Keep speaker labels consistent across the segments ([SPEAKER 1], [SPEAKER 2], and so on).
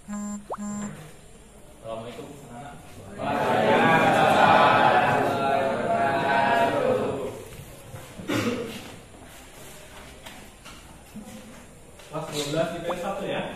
[SPEAKER 1] Assalamualaikum anak-anak. Kelas 12 IPS 1 ya?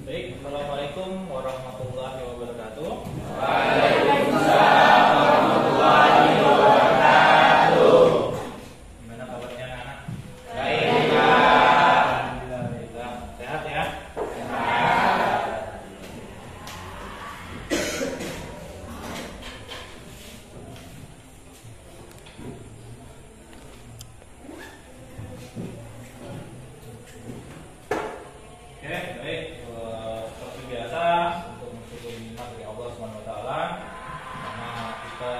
[SPEAKER 1] Baik, Assalamualaikum warahmatullahi wabarakatuh.
[SPEAKER 2] Waalaikumsalam warahmatullahi wabarakatuh.
[SPEAKER 1] Gimana kabarnya anak?
[SPEAKER 2] Baik.
[SPEAKER 1] Alhamdulillah, sehat ya?
[SPEAKER 2] Sehat.
[SPEAKER 1] Oke, baik. Seperti biasa untuk mensyukuri nikmat dari Allah Subhanahu wa taala, karena kita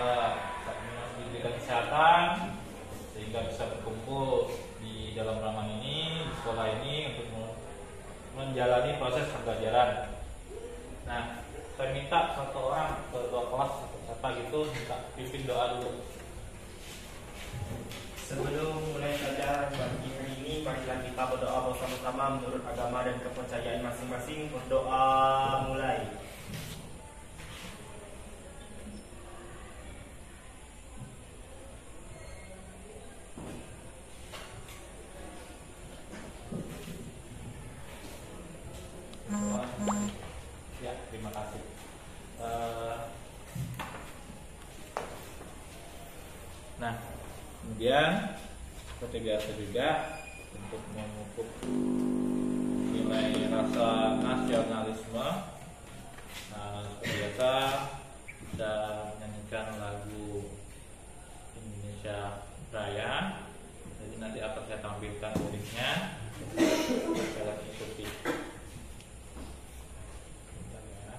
[SPEAKER 1] saat ini masih diberikan kesehatan sehingga bisa berkumpul di dalam ruangan ini, di sekolah ini untuk menjalani proses pembelajaran. Nah, saya minta satu orang ketua kelas atau siapa gitu minta pimpin doa dulu.
[SPEAKER 3] Sebelum mulai pelajaran pagi hari ini, marilah kita berdoa bersama-sama menurut agama dan kepercayaan masing-masing. Berdoa mulai.
[SPEAKER 1] Ya, terima kasih. Nah, kemudian seperti biasa juga untuk memupuk nilai rasa nasionalisme, seperti biasa kita menyanyikan lagu Indonesia Raya. Jadi nanti akan saya tampilkan liriknya, kalian ikuti. Bentar ya.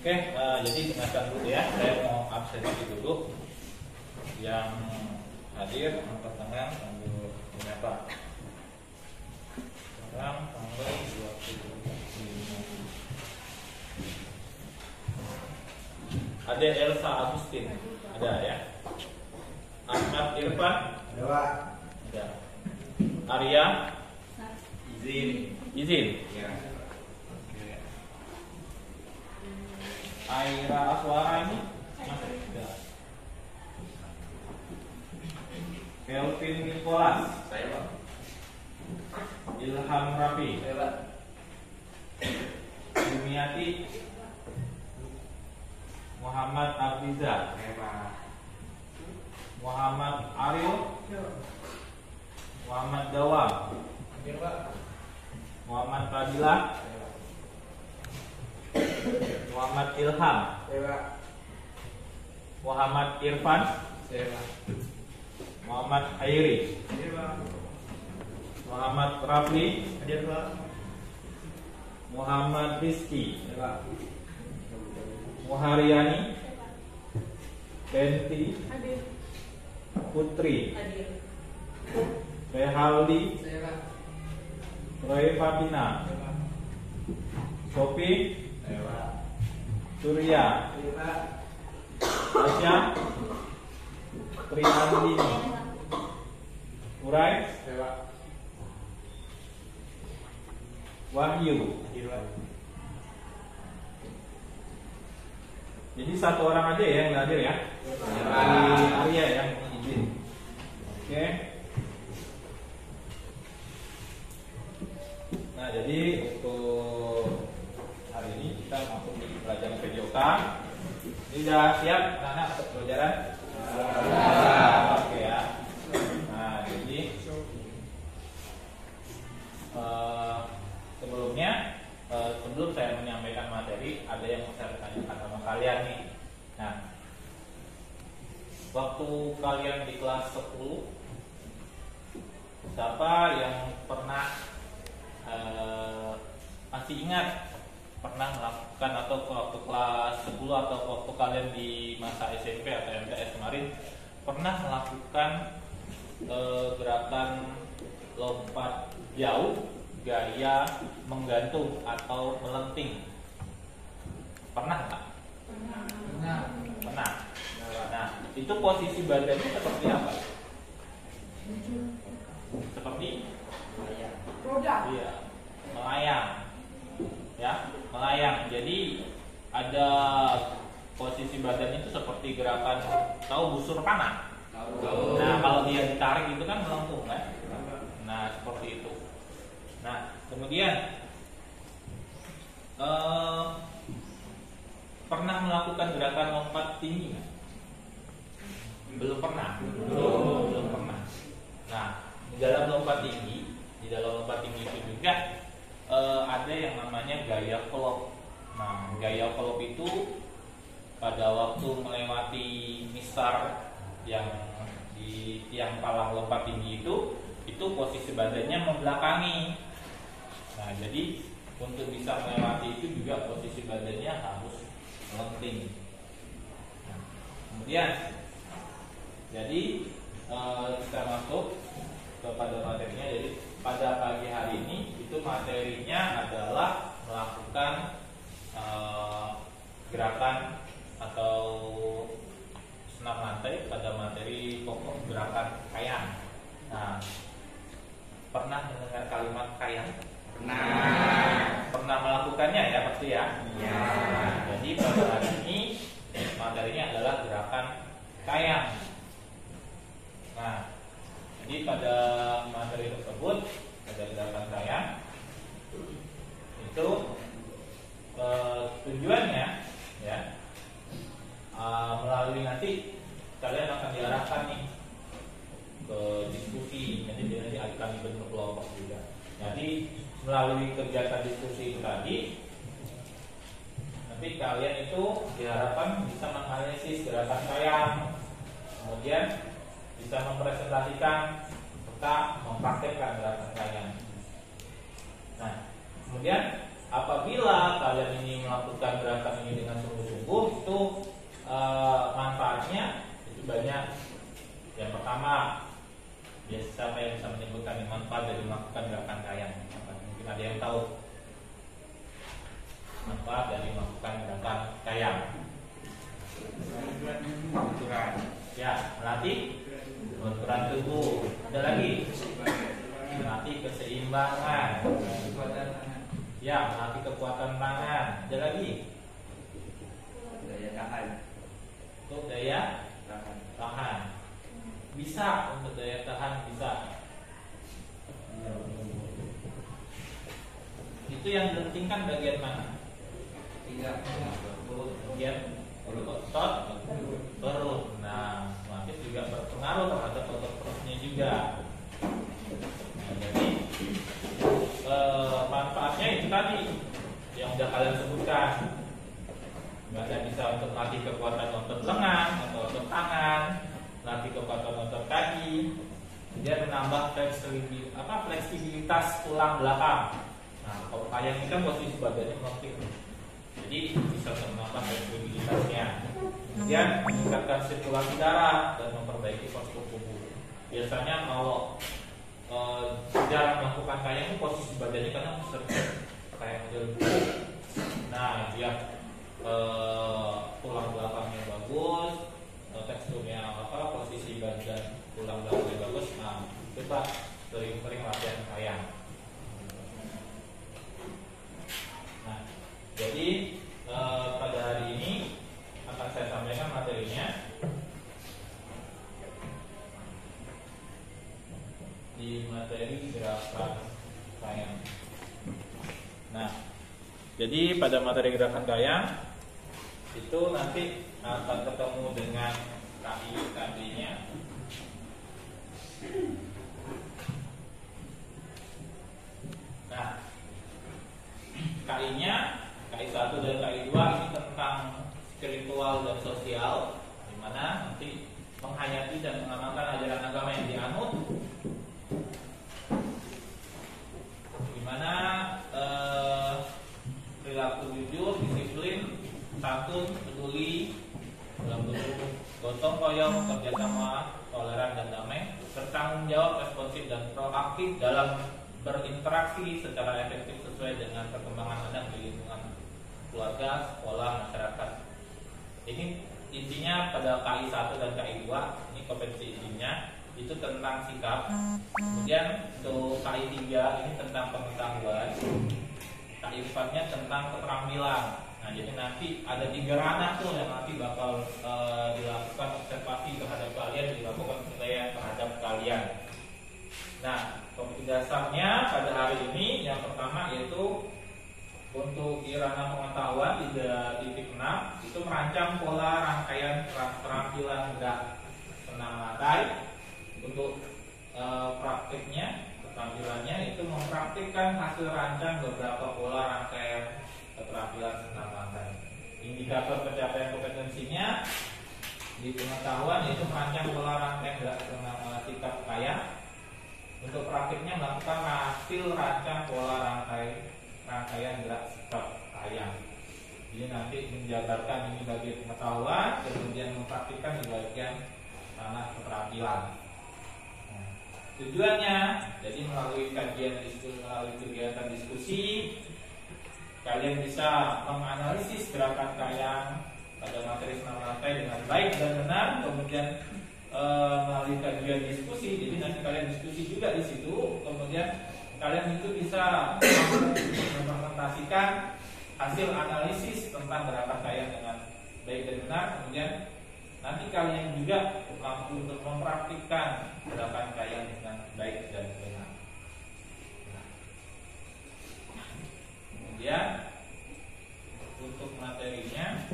[SPEAKER 1] Oke, jadi dengarkan dulu ya. Saya mau absensi dulu. Yang hadir angkat tangan sambil menyapa. Sekarang tanggal 25. Ada Elsa Agustin, ada ya. Ahmad Irfan,
[SPEAKER 2] Ada Pak.
[SPEAKER 1] ada. Arya, izin.
[SPEAKER 2] Ya.
[SPEAKER 1] Aira Aswara ini masih ada. Kelvin Nicholas,
[SPEAKER 2] Saya Pak.
[SPEAKER 1] Ilham Rafi,
[SPEAKER 2] Saya Pak.
[SPEAKER 1] Jumiati, Muhammad Abiza,
[SPEAKER 2] Saya Pak.
[SPEAKER 1] Muhammad Aryo, Muhammad Dawam,
[SPEAKER 2] Hadir Pak.
[SPEAKER 1] Muhammad Fadila, Muhammad Ilham,
[SPEAKER 2] Saya Pak.
[SPEAKER 1] Muhammad Irfan,
[SPEAKER 2] Saya Pak.
[SPEAKER 1] Muhammad Hairi,
[SPEAKER 2] Hadir Pak.
[SPEAKER 1] Muhammad Rafli,
[SPEAKER 3] Hadir Pak.
[SPEAKER 1] Muhammad Rizki,
[SPEAKER 2] Saya Pak.
[SPEAKER 1] Muharyani, Benti, Putri, Rehaldi,
[SPEAKER 2] Saya Pak.
[SPEAKER 1] Roy Fatina,
[SPEAKER 2] Saya Pak.
[SPEAKER 1] Sofi,
[SPEAKER 2] Saya Pak.
[SPEAKER 1] Surya,
[SPEAKER 2] Hadir Pak.
[SPEAKER 1] Asya, Triandini, Urai,
[SPEAKER 2] Saya Pak.
[SPEAKER 1] Wahyu.
[SPEAKER 3] Hadir Pak.
[SPEAKER 1] Jadi satu orang aja ya yang hadir ya. Dari Arya yang izin. Oke. Nah, jadi untuk hari ini kita masuk di pelajaran PJOK. Ini sudah siap anak-anak untuk pelajaran? Oke ya. Nah, jadi sebelum saya menyampaikan materi, ada yang mau saya tanyakan sama kalian nih. Nah, waktu kalian di kelas 10, siapa yang pernah masih ingat pernah melakukan atau waktu kelas 10 atau waktu kalian di masa SMP atau MTS kemarin pernah melakukan gerakan lompat jauh, gaya menggantung atau melenting? Pernah nggak? Pernah. Nah, itu posisi badannya seperti apa? Seperti
[SPEAKER 4] roda.
[SPEAKER 1] iya, melayang. Ya, melayang. Jadi ada posisi badannya itu seperti gerakan, tahu busur panah? Nah, kalau dia ditarik itu kan melengkung kan? Nah, seperti itu. Nah, kemudian pernah melakukan gerakan lompat tinggi nggak? Belum pernah. Belum pernah. Nah, di dalam lompat tinggi itu juga ada yang namanya gaya kelop. Nah, gaya kelop itu pada waktu melewati mistar yang di tiang palang lompat tinggi itu posisi badannya membelakangi. Nah, jadi untuk bisa melewati itu juga posisi badannya harus melenting. Nah, kemudian jadi kita masuk kepada materinya. Jadi pada pagi hari ini itu materinya adalah melakukan gerakan atau senam lantai pada materi pokok gerakan kayang. Nah, pernah mendengar kalimat kayang? Pernah melakukannya ya pasti ya. Nah, jadi pada hari ini materinya adalah gerakan kayang. Nah, jadi pada materi tersebut ada gerakan kayang. Itu tujuannya ya melalui nanti kalian akan diarahkan nih ke diskusi. Nanti akan dibentuk kelompok juga. Jadi melalui kegiatan diskusi itu tadi, nanti kalian itu diharapkan bisa menganalisis gerakan kayang, kemudian bisa mempresentasikan serta mempraktekkan gerakan kayang. Nah, kemudian apabila kalian ini melakukan gerakan ini dengan sungguh Ada yang tahu manfaat dari melakukan gerakan kayang?
[SPEAKER 2] Benturan.
[SPEAKER 1] Ya, melatih benturan tubuh. Ada lagi? Melatih keseimbangan.
[SPEAKER 2] Kekuatan tangan.
[SPEAKER 1] Ya, melatih kekuatan tangan. Ada lagi?
[SPEAKER 2] Daya tahan.
[SPEAKER 1] Untuk daya
[SPEAKER 2] Tahan.
[SPEAKER 1] tahan. Bisa untuk daya tahan, bisa. Itu yang penting kan bagian mana?
[SPEAKER 2] Tidak.
[SPEAKER 1] Bagian otot perut. Nah, otomatis juga berpengaruh terhadap otot perutnya juga. Nah, jadi manfaatnya itu tadi yang udah kalian sebutkan. Bisa untuk melatih kekuatan otot lengan atau otot tangan, melatih kekuatan otot kaki, dia menambah fleksibilitas tulang belakang. Nah, kalau kayang ini kan posisi badannya melengkung, jadi bisa menambah fleksibilitasnya. Kemudian meningkatkan sirkulasi darah dan memperbaiki postur tubuh. Biasanya kalau jarang melakukan kayang itu posisi badannya kadang sering kayak model buku. Nah, dia tulang belakangnya bagus, teksturnya posisi badan tulang belakangnya bagus. Nah, coba sering-sering latihan kayang. Nah, jadi pada hari ini akan saya sampaikan materinya di materi gerakan kayang. Nah, jadi pada materi gerakan kayang itu nanti akan ketemu dengan KI-nya. Nah, KI-nya, KI1 dan KI2 ini tentang spiritual dan sosial, di mana nanti menghayati dan mengamalkan ajaran agama yang dianut, di mana perilaku jujur, disiplin, santun, peduli, dalam bentuk gotong royong, kerjasama, toleran dan damai, bertanggung jawab, responsif dan proaktif dalam berinteraksi secara efektif sesuai dengan perkembangan anak di lingkungan keluarga, sekolah, masyarakat. Ini intinya pada KI1 dan KI2, ini kompetensi intinya itu tentang sikap. Kemudian untuk KI3 ini tentang pengetahuan. KI4-nya tentang keterampilan. Nah, jadi nanti ada 3 ranah tuh yang nanti bakal dilakukan observasi terhadap kalian, dilakukan penilaian terhadap kalian. Nah, kompetensi dasarnya pada hari ini yang pertama yaitu untuk di ranah pengetahuan di titik 6 itu merancang pola rangkaian keterampilan gerak senam lantai. Untuk praktiknya, keterampilannya itu mempraktikkan hasil rancang beberapa pola rangkaian keterampilan senam lantai. Indikator pencapaian kompetensinya di pengetahuan yaitu merancang pola rangkaian gerak senam sikap kayang. Untuk praktiknya melakukan hasil rancang pola rangkaian gerak sikap kayang. Jadi nanti menjabarkan ini bagi pengetahuan, kemudian mempraktikkan di bagian ranah keterampilan. Tujuannya, jadi melalui kajian diskusi, melalui kegiatan diskusi, kalian bisa menganalisis gerakan kayang pada materi senam lantai dengan baik dan benar. Kemudian melalui kajian diskusi, jadi nanti kalian diskusi juga di situ. Kemudian kalian itu bisa mempresentasikan hasil analisis tentang gerakan kayang dengan baik dan benar. Kemudian nanti kalian juga mampu untuk mempraktikkan gerakan kayang dengan baik dan benar. Kemudian untuk materinya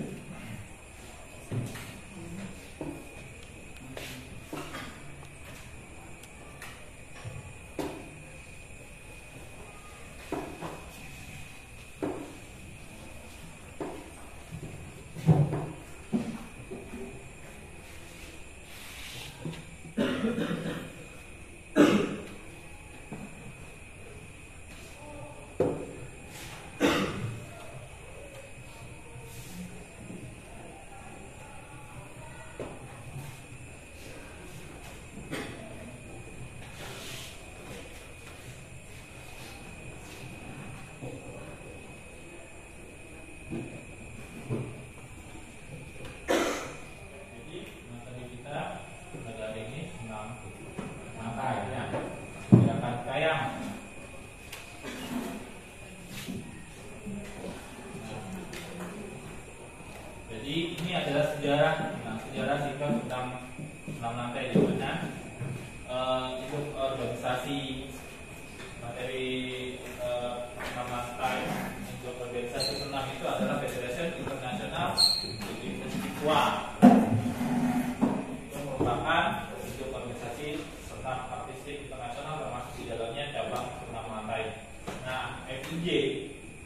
[SPEAKER 1] J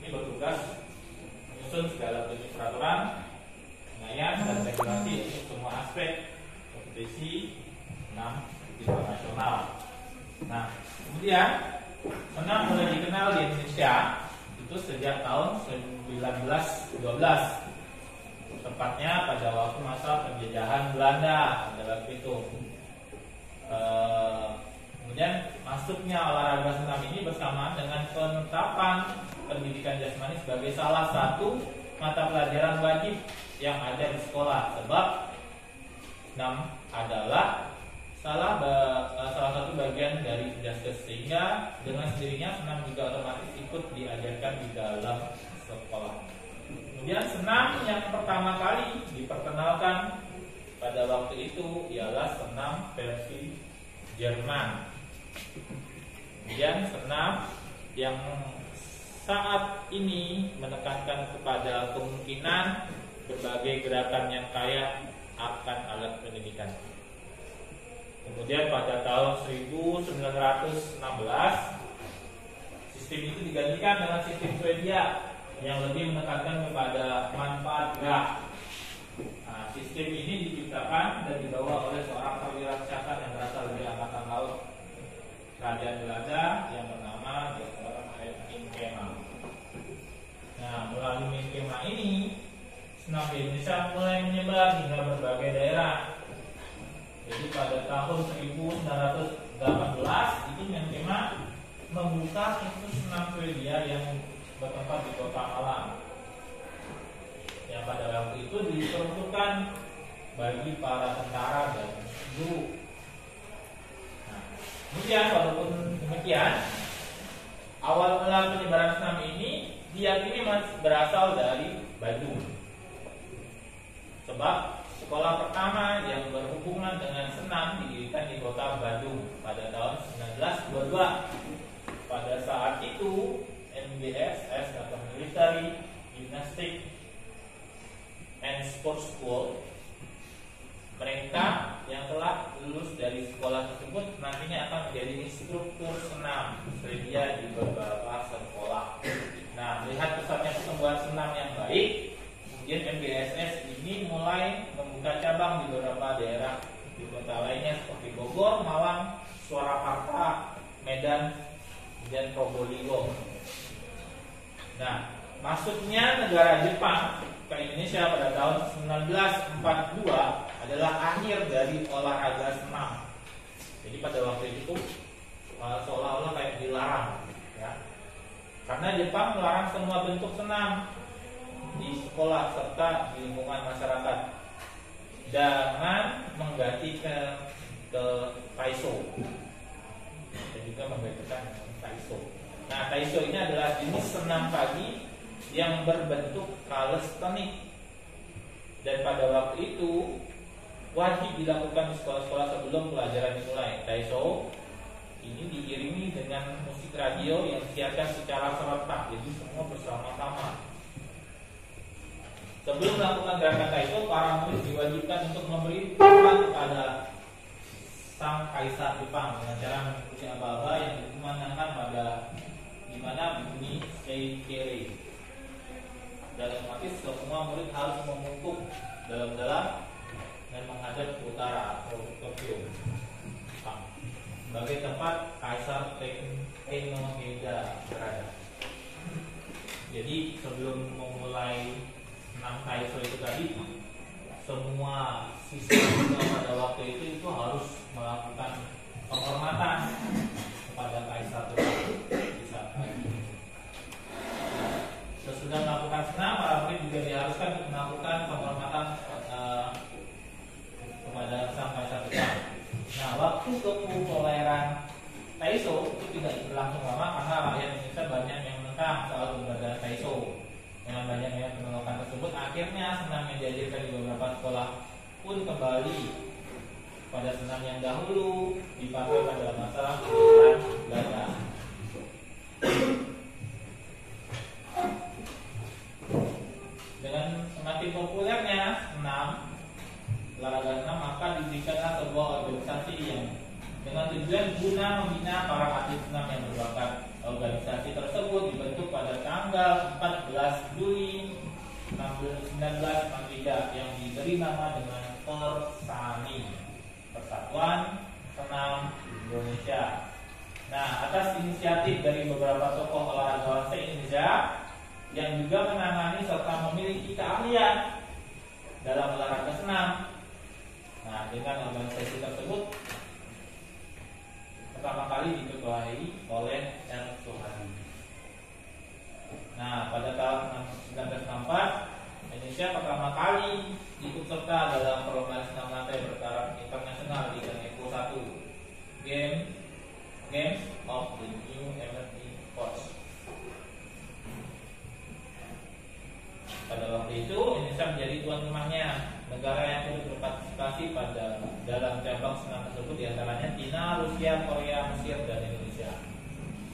[SPEAKER 1] ini bertugas menyusun segala bentuk peraturan, pengayaan dan regulasi untuk semua aspek kompetisi senam internasional. Nah, kemudian senam mulai dikenal di Indonesia itu sejak tahun 1912. Tepatnya pada waktu masa penjajahan Belanda pada waktu itu. Kemudian masuknya olahraga senam ini bersamaan dengan penetapan pendidikan jasmani sebagai salah satu mata pelajaran wajib yang ada di sekolah, sebab senam adalah salah satu bagian dari Jaskes, sehingga dengan sendirinya senam juga otomatis ikut diajarkan di dalam sekolah. Kemudian senam yang pertama kali diperkenalkan pada waktu itu ialah senam versi Jerman. Kemudian senam yang saat ini menekankan kepada kemungkinan berbagai gerakan yang kaya akan alat pendidikan. Kemudian pada tahun 1916 sistem itu digantikan dengan sistem Swedia yang lebih menekankan kepada manfaat gerak. Nah, sistem ini diciptakan dan dibawa oleh seorang perwira kesehatan yang berasal dari angkatan laut Kerajaan Belanda yang bernama Dr. Minkema. Nah, melalui Minkema ini senam di Indonesia mulai menyebar hingga berbagai daerah. Jadi pada tahun 1918 itu Minkema membuka situs senam Swedia yang bertempat di Kota Malang, yang pada waktu itu diperuntukkan bagi para tentara dan guru. Nah, kemudian walaupun demikian, awal mula penyebaran senam ini diyakini masih berasal dari Bandung, sebab sekolah pertama yang berhubungan dengan senam didirikan di Kota Bandung pada tahun 1922. Pada saat itu MGSS atau Military Gymnastic and Sports School, mereka yang telah lulus dari sekolah tersebut nantinya akan menjadi instruktur senam Swedia di beberapa sekolah. Nah, melihat pesatnya pertumbuhan senam yang baik, kemudian MGSS ini mulai membuka cabang di beberapa daerah di kota lainnya seperti Bogor, Malang, Surakarta, Medan, dan Probolinggo. Nah, masuknya negara Jepang ke Indonesia pada tahun 1942 adalah akhir dari olahraga senam. Jadi pada waktu itu seolah-olah kayak dilarang, ya. Karena Jepang melarang semua bentuk senam di sekolah serta di lingkungan masyarakat dengan mengganti ke Taiso dan juga menggantikan Taiso. Nah, Taiso ini adalah jenis senam pagi yang berbentuk kalestonik, dan pada waktu itu wajib dilakukan di sekolah-sekolah sebelum pelajaran dimulai. Taiso ini diiringi dengan musik radio yang disiarkan secara serentak, jadi semua bersama-sama. Sebelum melakukan gerakan Taiso, para murid diwajibkan untuk memberi hormat kepada sang kaisar Jepang dengan cara mengikuti aba-aba yang dikumandangkan pada dimana bunyi Seikere. Dan otomatis semua murid harus memungkuk dalam-dalam dan menghadap ke utara atau Tokyo, Jepang, sebagai tempat Kaisar Tennoheda berada. Jadi sebelum memulai senam Taiso itu tadi, semua siswa pada waktu itu harus melakukan penghormatan kepada Kaisar tersebut. Sesudah melakukan senam, para murid juga diharuskan untuk melakukan penghormatan kepada sang Kaisar Jepang. Nah, waktu kepopuleran Taiso itu tidak berlangsung lama karena rakyat Indonesia banyak yang menentang soal keberadaan Taiso. Dengan banyaknya penolakan tersebut, akhirnya senam yang diajarkan di beberapa sekolah pun kembali pada senam yang dahulu dipakai pada masa penjajahan Belanda. Dengan semakin populernya senam, olahraga senam, maka didirikanlah sebuah organisasi yang dengan tujuan guna membina para atlet senam yang berbakat. Organisasi tersebut dibentuk pada 1963 yang diberi nama dengan PERSANI, Persatuan Senam Indonesia. Nah, atas inisiatif dari beberapa tokoh olahraga se-Indonesia yang juga menangani serta memiliki keahlian dalam olahraga senam. Nah, dengan organisasi tersebut pertama kali diketuai oleh R. Soehari. Nah, pada tahun 1964 Indonesia pertama kali ikut serta dalam perlombaan senam lantai bertaraf internasional di Evo 1 Games of the New Emerging Force. Pada waktu itu Indonesia menjadi tuan rumahnya. Negara yang turut berpartisipasi dalam cabang senam tersebut diantaranya China, Rusia, Korea, Mesir, dan Indonesia.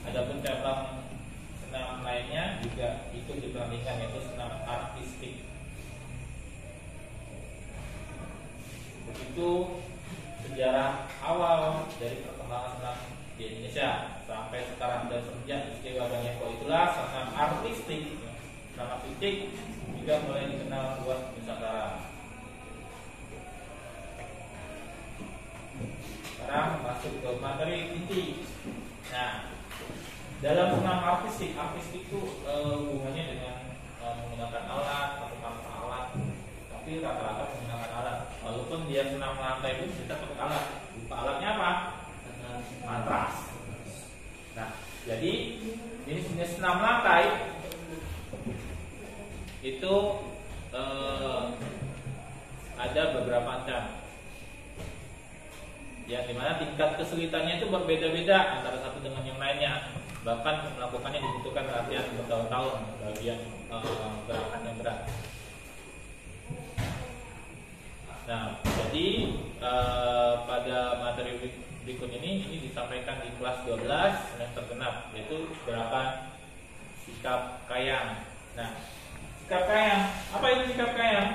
[SPEAKER 1] Adapun cabang senam lainnya juga ikut dipertandingkan, yaitu senam artistik. Begitu sejarah awal dari perkembangan senam di Indonesia sampai sekarang, dan semenjak istilah Evo itulah senam artistik juga mulai dikenal luas Nusantara. Sekarang masuk ke materi inti. Nah, dalam senam artistik itu hubungannya dengan menggunakan alat atau tanpa alat, tapi rata-rata menggunakan alat. Walaupun dia senam lantai pun kita pakai alat. Lupa alatnya apa? Matras. Nah, jadi jenis senam lantai itu ada beberapa macam, ya, dimana tingkat kesulitannya itu berbeda-beda antara satu dengan yang lainnya. Bahkan melakukannya dibutuhkan latihan bertahun-tahun bagian gerakan yang berat. Nah, jadi pada materi berikut ini disampaikan di kelas 12 semester genap, yaitu gerakan sikap kayang. Nah, sikap kayang, apa itu sikap kayang?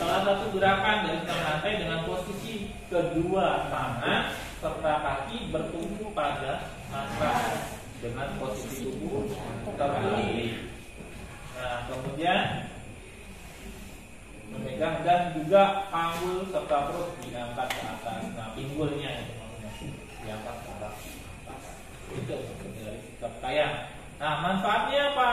[SPEAKER 1] Salah satu gerakan dari senam lantai dengan posisi kedua tangan serta kaki bertumpu pada matras dengan posisi tubuh terbalik. Nah, kemudian memegang dan juga panggul serta perut diangkat ke atas. Nah, pinggulnya itu maksudnya diangkat ke atas. Itu dari sikap kayang. Nah, manfaatnya apa?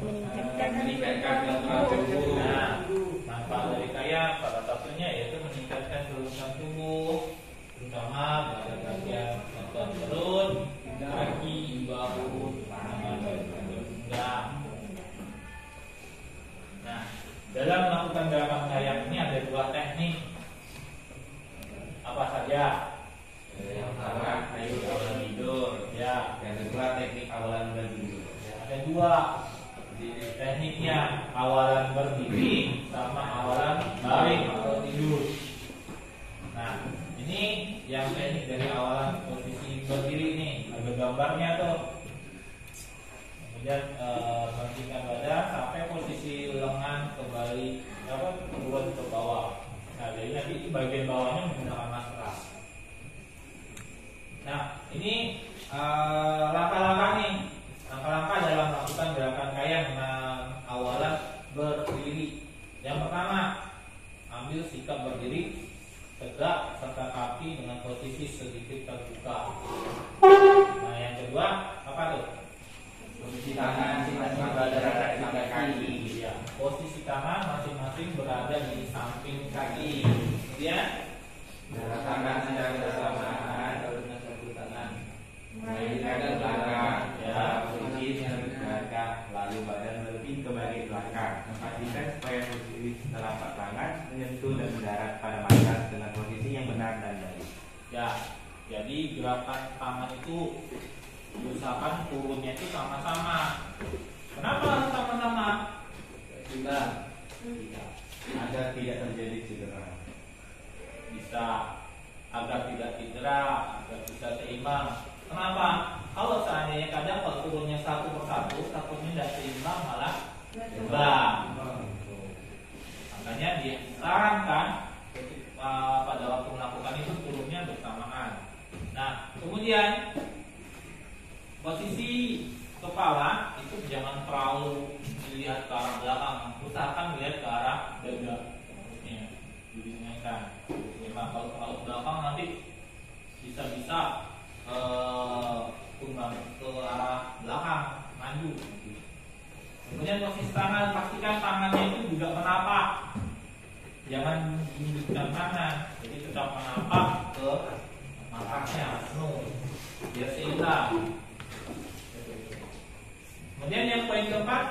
[SPEAKER 1] Meningkatkan kelenturan tubuh. Nah, manfaat dari kayang salah satunya yaitu meningkatkan kelenturan tubuh, terutama pada bagian otot perut, kaki, bahu, tangan, dan pinggang. Nah, dalam melakukan gerakan kayang ini ada dua teknik. Apa saja?
[SPEAKER 2] Yang pertama, ayo awalan tidur.
[SPEAKER 1] Ya.
[SPEAKER 2] Yang kedua, teknik awalan berdiri.
[SPEAKER 1] Ya, ada dua tekniknya, awalan berdiri sama awalan baring atau tidur. Nah, ini yang teknik dari awalan posisi berdiri ini, ada gambarnya tuh. Kemudian bangkitkan badan sampai posisi lengan kembali turun ke bawah. Nah, jadi nanti bagian bawahnya menggunakan matras. Nah, ini langkah-langkah nih. Langkah-langkah dalam melakukan gerakan kayang dengan awalan berdiri. Yang pertama, ambil sikap berdiri tegak serta kaki dengan posisi sedikit terbuka. Nah, yang kedua apa tuh?
[SPEAKER 2] Posisi tangan masing-masing berada di samping kaki.
[SPEAKER 1] Ya, posisi tangan masing-masing berada di samping kaki. Kemudian
[SPEAKER 2] Gerakan tangan secara bersamaan dengan satu tangan mengalirkan ke belakang. Ya, posisi yang bergerak, lalu badan berlebih kembali ke belakang. Pastikan supaya posisi telapak tangan menyentuh dan mendarat pada matras dengan posisi yang benar dan baik.
[SPEAKER 1] ya, jadi gerakan tangan itu usahakan turunnya itu sama-sama. Kenapa harus sama-sama?
[SPEAKER 2] Juga agar tidak terjadi cedera.
[SPEAKER 1] Bisa agar tidak cedera, agar bisa seimbang. Kenapa? Kalau seandainya kadang kalau turunnya satu persatu, takutnya tidak seimbang malah terbang. Makanya disarankan pada waktu melakukan itu turunnya bersamaan. Nah, Kemudian posisi kepala itu jangan terlalu dilihat ke arah belakang, usahakan melihat ke arah dada. Maksudnya didinaikkan. Nah, kalau terlalu belakang nanti bisa-bisa tumbang ke arah belakang, maju. Kemudian posisi tangan, pastikan tangannya itu juga menapak, jangan menundukkan tangan, jadi tetap menapak ke matanya, biar seimbang. Kemudian yang poin keempat,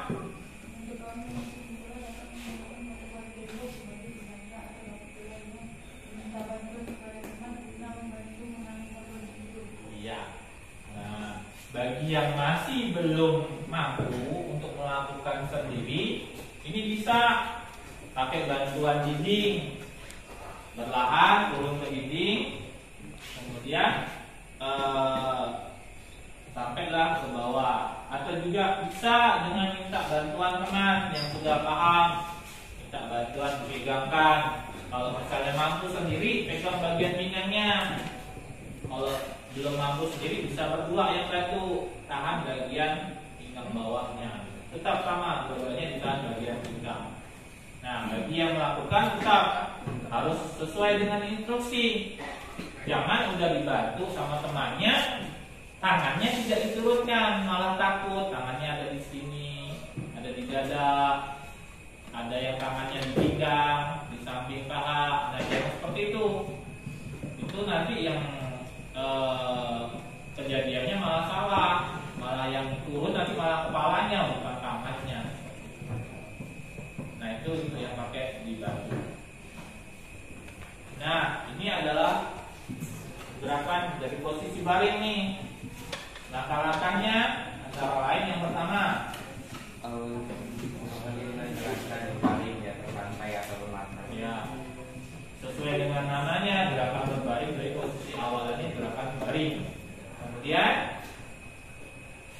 [SPEAKER 1] iya. Nah, bagi yang masih belum mampu untuk melakukan sendiri, ini bisa pakai bantuan dinding, berlahan turun ke dinding, kemudian sampailah ke bawah, atau juga bisa dengan minta bantuan teman yang sudah paham, minta bantuan dipegangkan. Kalau misalnya mampu sendiri, pegang bagian pinggangnya. Kalau belum mampu sendiri, bisa berdua yang bantu, tahan bagian pinggang bawahnya. Tetap sama, dua-duanya ditahan bagian pinggang. Nah, bagi yang melakukan tetap harus sesuai dengan instruksi. Jangan udah dibantu sama temannya, tangannya tidak diturunkan, malah takut. Tangannya ada di sini, ada di dada, ada yang tangannya di pinggang, di samping paha. Nah, jangan seperti itu. Itu nanti yang kejadiannya malah salah, malah yang turun nanti malah kepalanya, bukan tangannya. Nah, itu yang pakai dibantu. Nah, ini adalah gerakan dari posisi baring nih. Langkah-langkahnya antara lain yang pertama,
[SPEAKER 2] baring ya, terlantai atau berlantai.
[SPEAKER 1] ya, sesuai dengan namanya gerakan berbaring, dari posisi awalnya gerakan baring. Kemudian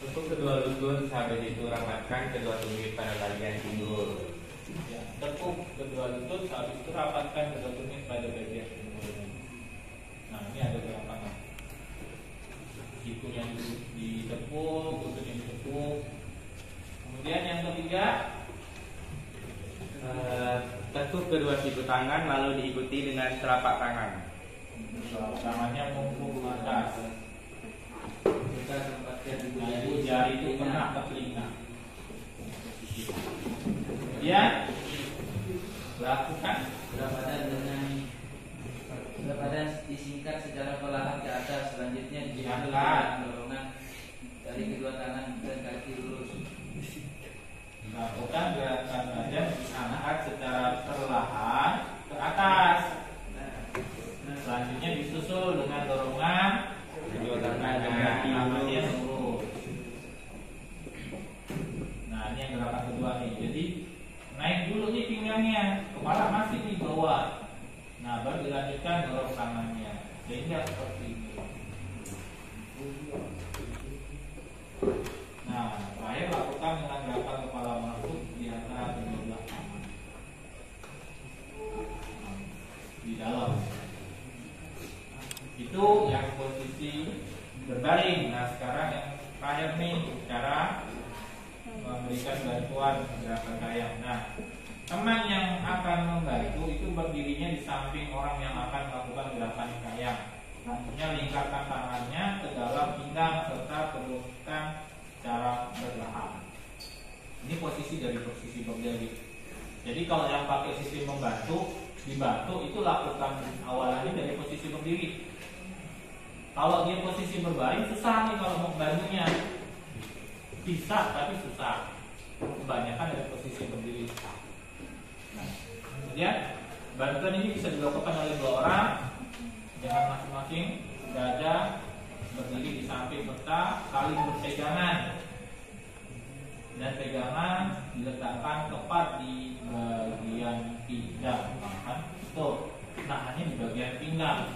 [SPEAKER 2] Untuk kedua lutut, habis itu rapatkan kedua tumit pada bagian pinggul.
[SPEAKER 1] ya, tekuk kedua lutut, habis itu rapatkan kedua tumit pada bagian pinggul. Nah, ini ada gerakan siku yang ditekuk, lutut yang ditekuk. Kemudian yang ketiga,
[SPEAKER 2] Tekuk kedua siku tangan lalu diikuti dengan telapak tangan.
[SPEAKER 1] tangannya mengepung ke atas. Nah, itu jari itu kena ke telinga. Kemudian lakukan
[SPEAKER 5] berat badan disingkat secara perlahan ke atas. Selanjutnya diambil
[SPEAKER 1] Diangkat.
[SPEAKER 5] dengan dorongan dari kedua tangan dan kaki lurus.
[SPEAKER 1] Lakukan gerakan badan diangkat secara perlahan ke atas. Selanjutnya disusul dengan dorongan
[SPEAKER 2] Kedua tangan dan kaki
[SPEAKER 1] tangannya
[SPEAKER 2] lurus.
[SPEAKER 1] lurus. Nah, ini yang gerakan kedua nih. Jadi naik dulu nih pinggangnya, kepala masih di bawah. Nah, baru dilanjutkan dorong tangannya, sehingga seperti ini. Nah, terakhir lakukan dengan gerakan kepala masuk di antara kedua belah tangan di dalam. Itu yang posisi berbaring. Nah, sekarang yang terakhir nih, cara memberikan bantuan gerakan kayang. Nah, teman yang akan membantu itu berdirinya di samping orang yang akan melakukan gerakan kayang. Selanjutnya lingkarkan tangannya ke dalam pinggang serta teruskan cara berlahan. Ini posisi dari posisi berdiri. Jadi kalau yang pakai sistem dibantu itu lakukan awalannya dari posisi berdiri. Kalau dia posisi berbaring susah nih kalau mau bantunya. Bisa tapi susah. Kebanyakan dari posisi berdiri. Nah, kemudian bantuan ini bisa dilakukan oleh dua orang dengan masing-masing dada berdiri di samping serta saling berpegangan, dan pegangan diletakkan tepat di bagian pinggang. Tuh, tangannya di bagian pinggang.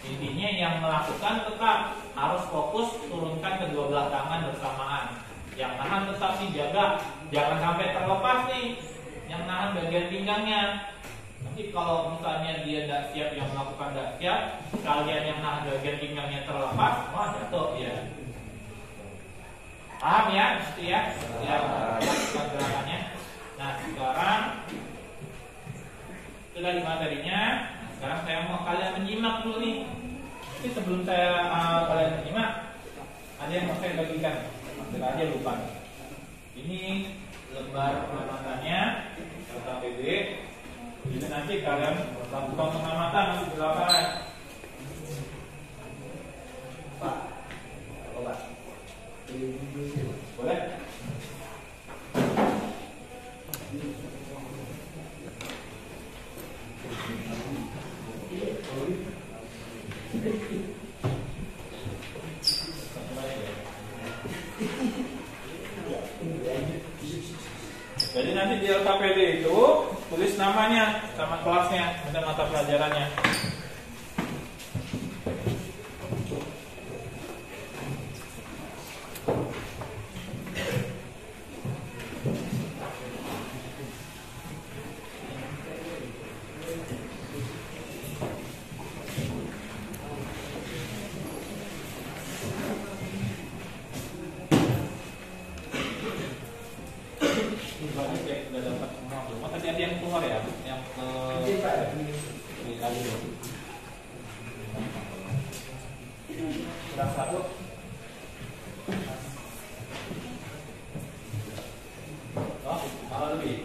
[SPEAKER 1] Intinya yang melakukan tetap harus fokus turunkan kedua belah tangan bersamaan. Yang nahan tetap dijaga, jangan sampai terlepas nih. Yang nahan bagian pinggangnya. Nanti Nanti kalau misalnya dia tidak siap, yang melakukan tidak siap, kalian yang bagian pinggangnya terlepas, wah jatuh ya. Paham ya? Itu ya, yang melakukan gerakannya. Nah sekarang sudah di materinya. Nah, sekarang saya mau kalian menyimak dulu nih. Tapi sebelum saya kalian menyimak, ada yang mau saya bagikan. Hampir aja lupa. Ini lembar pengamatannya serta PB. Jadi nanti kalian lakukan pengamatan di lapangan. Pak, coba. Boleh? Jadi nanti di LKPD itu tulis namanya sama kelasnya dan mata pelajarannya. Sudah dapat semua belum? Tadi ada yang keluar ya, yang ini lagi loh. Sudah satu. Oh, malah lebih.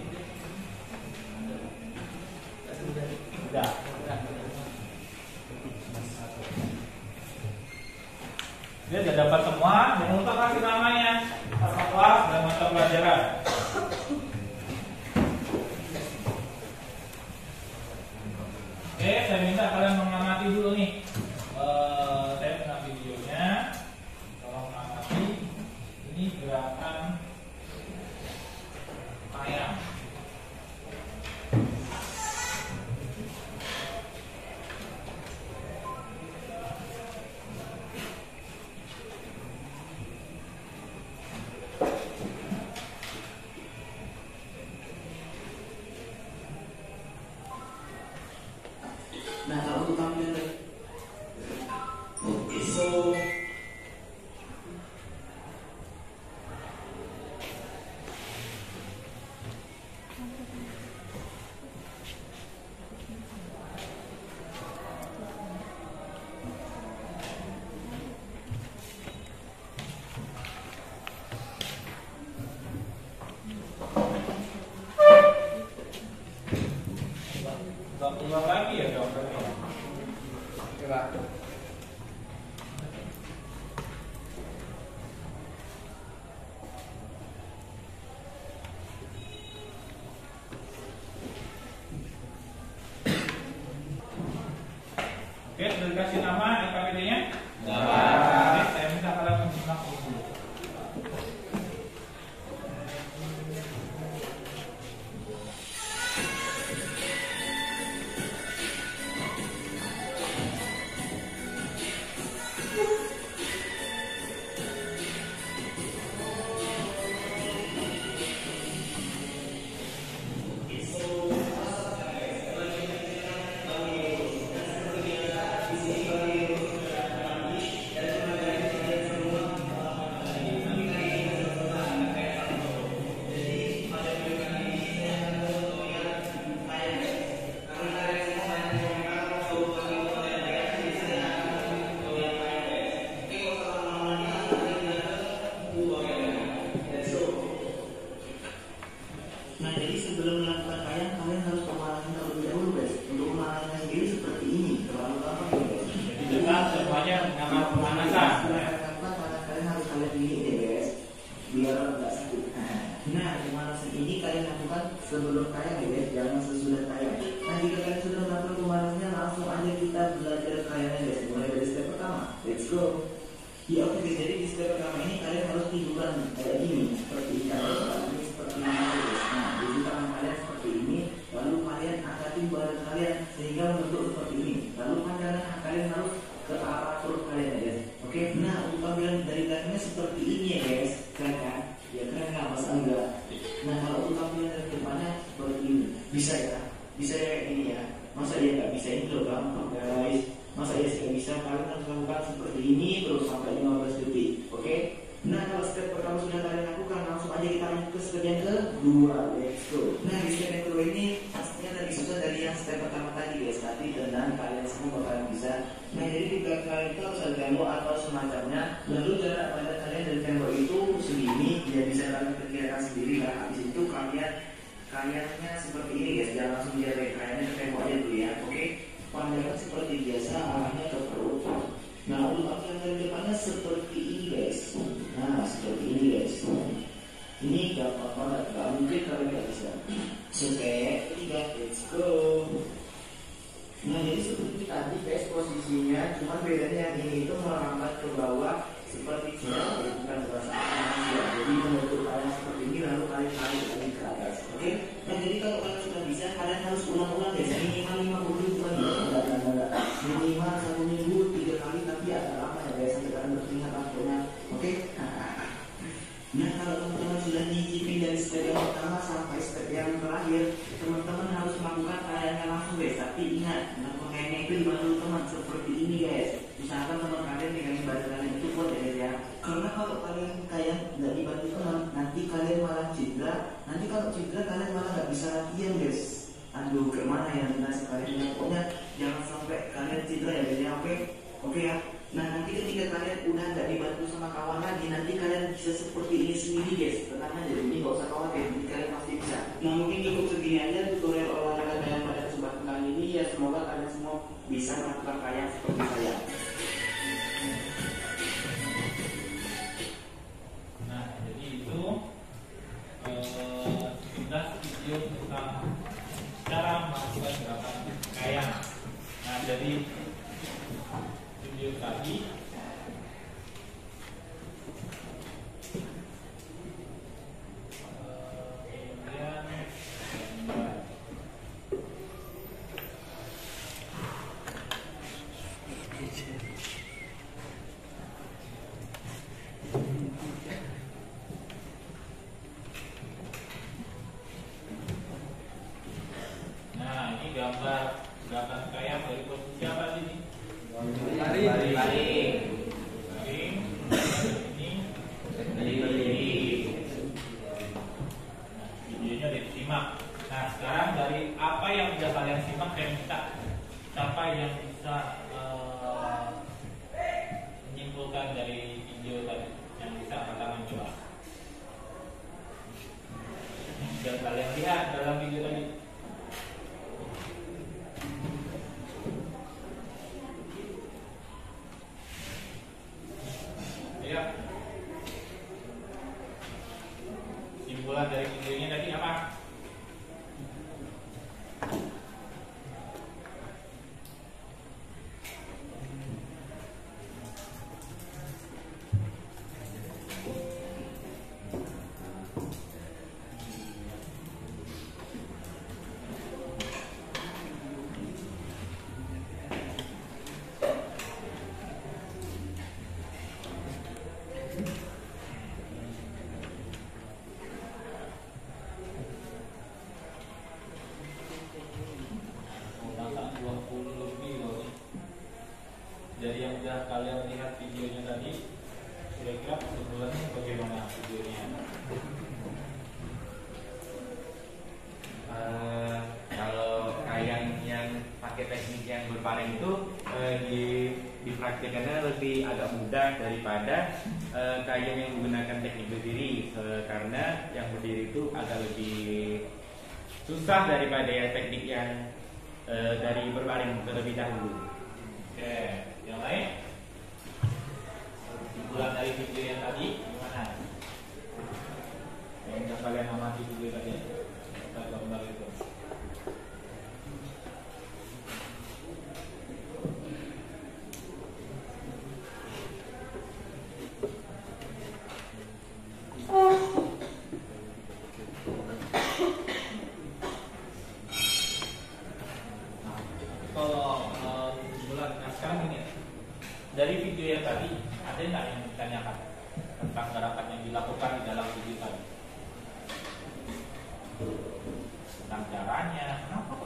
[SPEAKER 1] Sudah. Dia sudah dapat semua. Jangan lupa kasih namanya, sama kelas dan mata pelajaran. Oke, saya minta kalian mengamati dulu nih. Saya punya videonya. Tolong amati. Ini gerakan ayam.
[SPEAKER 6] Nah, kalau untuk tampil, oke, so
[SPEAKER 1] Ulang lagi ya jawabannya.
[SPEAKER 5] Coba.
[SPEAKER 1] Oke, sudah dikasih nama LKPD-nya?
[SPEAKER 2] Nama.
[SPEAKER 1] Oke, saya minta kalian menyimak dulu.
[SPEAKER 6] nah jadi sebelum melakukan kalian harus pemanasan terlebih dahulu guys. Untuk pemanasannya sendiri seperti ini, terlalu gampang guys.
[SPEAKER 1] Jadi dekat semuanya nama pemanasan.
[SPEAKER 6] Karena kalian harus kalian ini deh guys, biar nggak sakit. Nah, pemanasan ini kalian lakukan sebelum kalian ya guys, jangan sesudah kalian. Nah, jika kalian sudah melakukan pemanasannya, langsung aja kita belajar kalian guys. Mulai dari step pertama, let's go. Ya oke guys, jadi di step pertama ini kalian harus tiduran kayak gini, seperti ini seperti ini guys. Nah, jadi tangan kalian seperti ini, lalu kalian angkatin badan kalian sehingga membentuk seperti ini. Lalu pandangan kalian harus ke arah perut kalian ya guys. Oke, nah untuk tampilan dari belakangnya seperti ini ya guys, keren kan? Ya keren nggak? Masa enggak? Nah kalau untuk tampilan dari depannya seperti ini, bisa ya? bisa ini ya. Masa ya nggak bisa ini loh gampang guys. Masa ya nggak bisa, kalian harus lakukan seperti ini terus sampai 15 detik. Oke? Nah, kalau step pertama sudah kalian lakukan, langsung aja kita lanjut ke step yang kedua. Let's go. Nah, di step yang kedua ini pastinya tadi susah dari yang step pertama tadi guys. Tapi tenang, kalian semua bakalan bisa. Nah, jadi di belakang kalian itu harus ada tembok atau semacamnya. Lalu jarak badan kalian dari tembok itu segini, ya bisa kalian perkirakan sendiri lah. Habis itu kayaknya seperti ini guys, jangan langsung direk, kayaknya ke tembok aja dulu ya. Oke? Pandangan seperti biasa, arahnya ke perut. Nah, untuk action dari depannya seperti ini guys. Nah, seperti ini guys. Ini gampang banget, gak mungkin kalian gak bisa. Step ketiga, let's go. Nah, jadi seperti tadi guys posisinya, cuma bedanya yang ini itu melambat ke bawah seperti jauh, bukan bahasa Indonesia. Jadi menutup kalian seperti ini lalu kalian tarik lagi ke atas. Oke? Nah, jadi kalau kalian sudah bisa, kalian harus ulang-ulang guys. Minimal 50 bukan enggak. Minimal 1 minggu 3 kali, tapi agak lama ya guys sampai kalian berkeringat langsungnya. Oke? Nah, kalau teman-teman sudah nyicipi dari step yang pertama sampai step yang terakhir, teman-teman harus melakukan caranya langsung guys. Tapi ingat, pakaiannya itu dibantu teman seperti ini guys. Usahakan teman kalian pegangin badan kalian itu kuat ya guys ya. Karena kalau kalian kayak nggak dibantu teman, nanti kalian malah cedera. Nanti kalau cedera kalian malah nggak bisa latihan guys. Aduh, kemana ya nasib kalian? Pokoknya jangan sampai kalian cedera ya guys ya. Oke ya. Nah, nanti ketika kalian udah nggak dibantu sama kawan lagi, nanti kalian bisa seperti ini sendiri guys. Tenang aja, jadi nggak usah khawatir, jadi kalian pasti bisa. Nah, mungkin cukup segini aja tutorial olahraga kalian pada kesempatan kali ini ya. Semoga kalian semua bisa melakukan kayak seperti saya.
[SPEAKER 1] Nah, jadi itu kita video tentang cara melakukan gerakan kayang. Nah, jadi video tadi nah, ini gambar gerakan kayang dari posisi apa sih ini?
[SPEAKER 2] Lari.
[SPEAKER 1] Videonya disimak. Nah, sekarang dari apa yang sudah kalian simak, saya minta siapa yang bisa menyimpulkan dari video tadi, yang bisa angkat tangan coba. Dan kalian lihat dalam video tadi. Ya. Simpulan dari videonya tadi apa? Dari yang sudah kalian lihat videonya tadi, kira-kira kesimpulannya bagaimana videonya?
[SPEAKER 2] Kalau kayang yang pakai teknik yang berbaring itu dipraktikkannya lebih agak mudah daripada kayang yang menggunakan teknik berdiri, karena yang berdiri itu agak lebih susah daripada ya teknik yang dari berbaring terlebih dahulu.
[SPEAKER 1] Oke, yang lain? Kesimpulan dari video yang tadi gimana? Yang sudah kalian amati video tadi, kita gambar itu. Sekarang ini dari video yang tadi ada nggak yang ditanyakan tentang gerakan yang dilakukan di dalam video tadi, tentang caranya, kenapa kok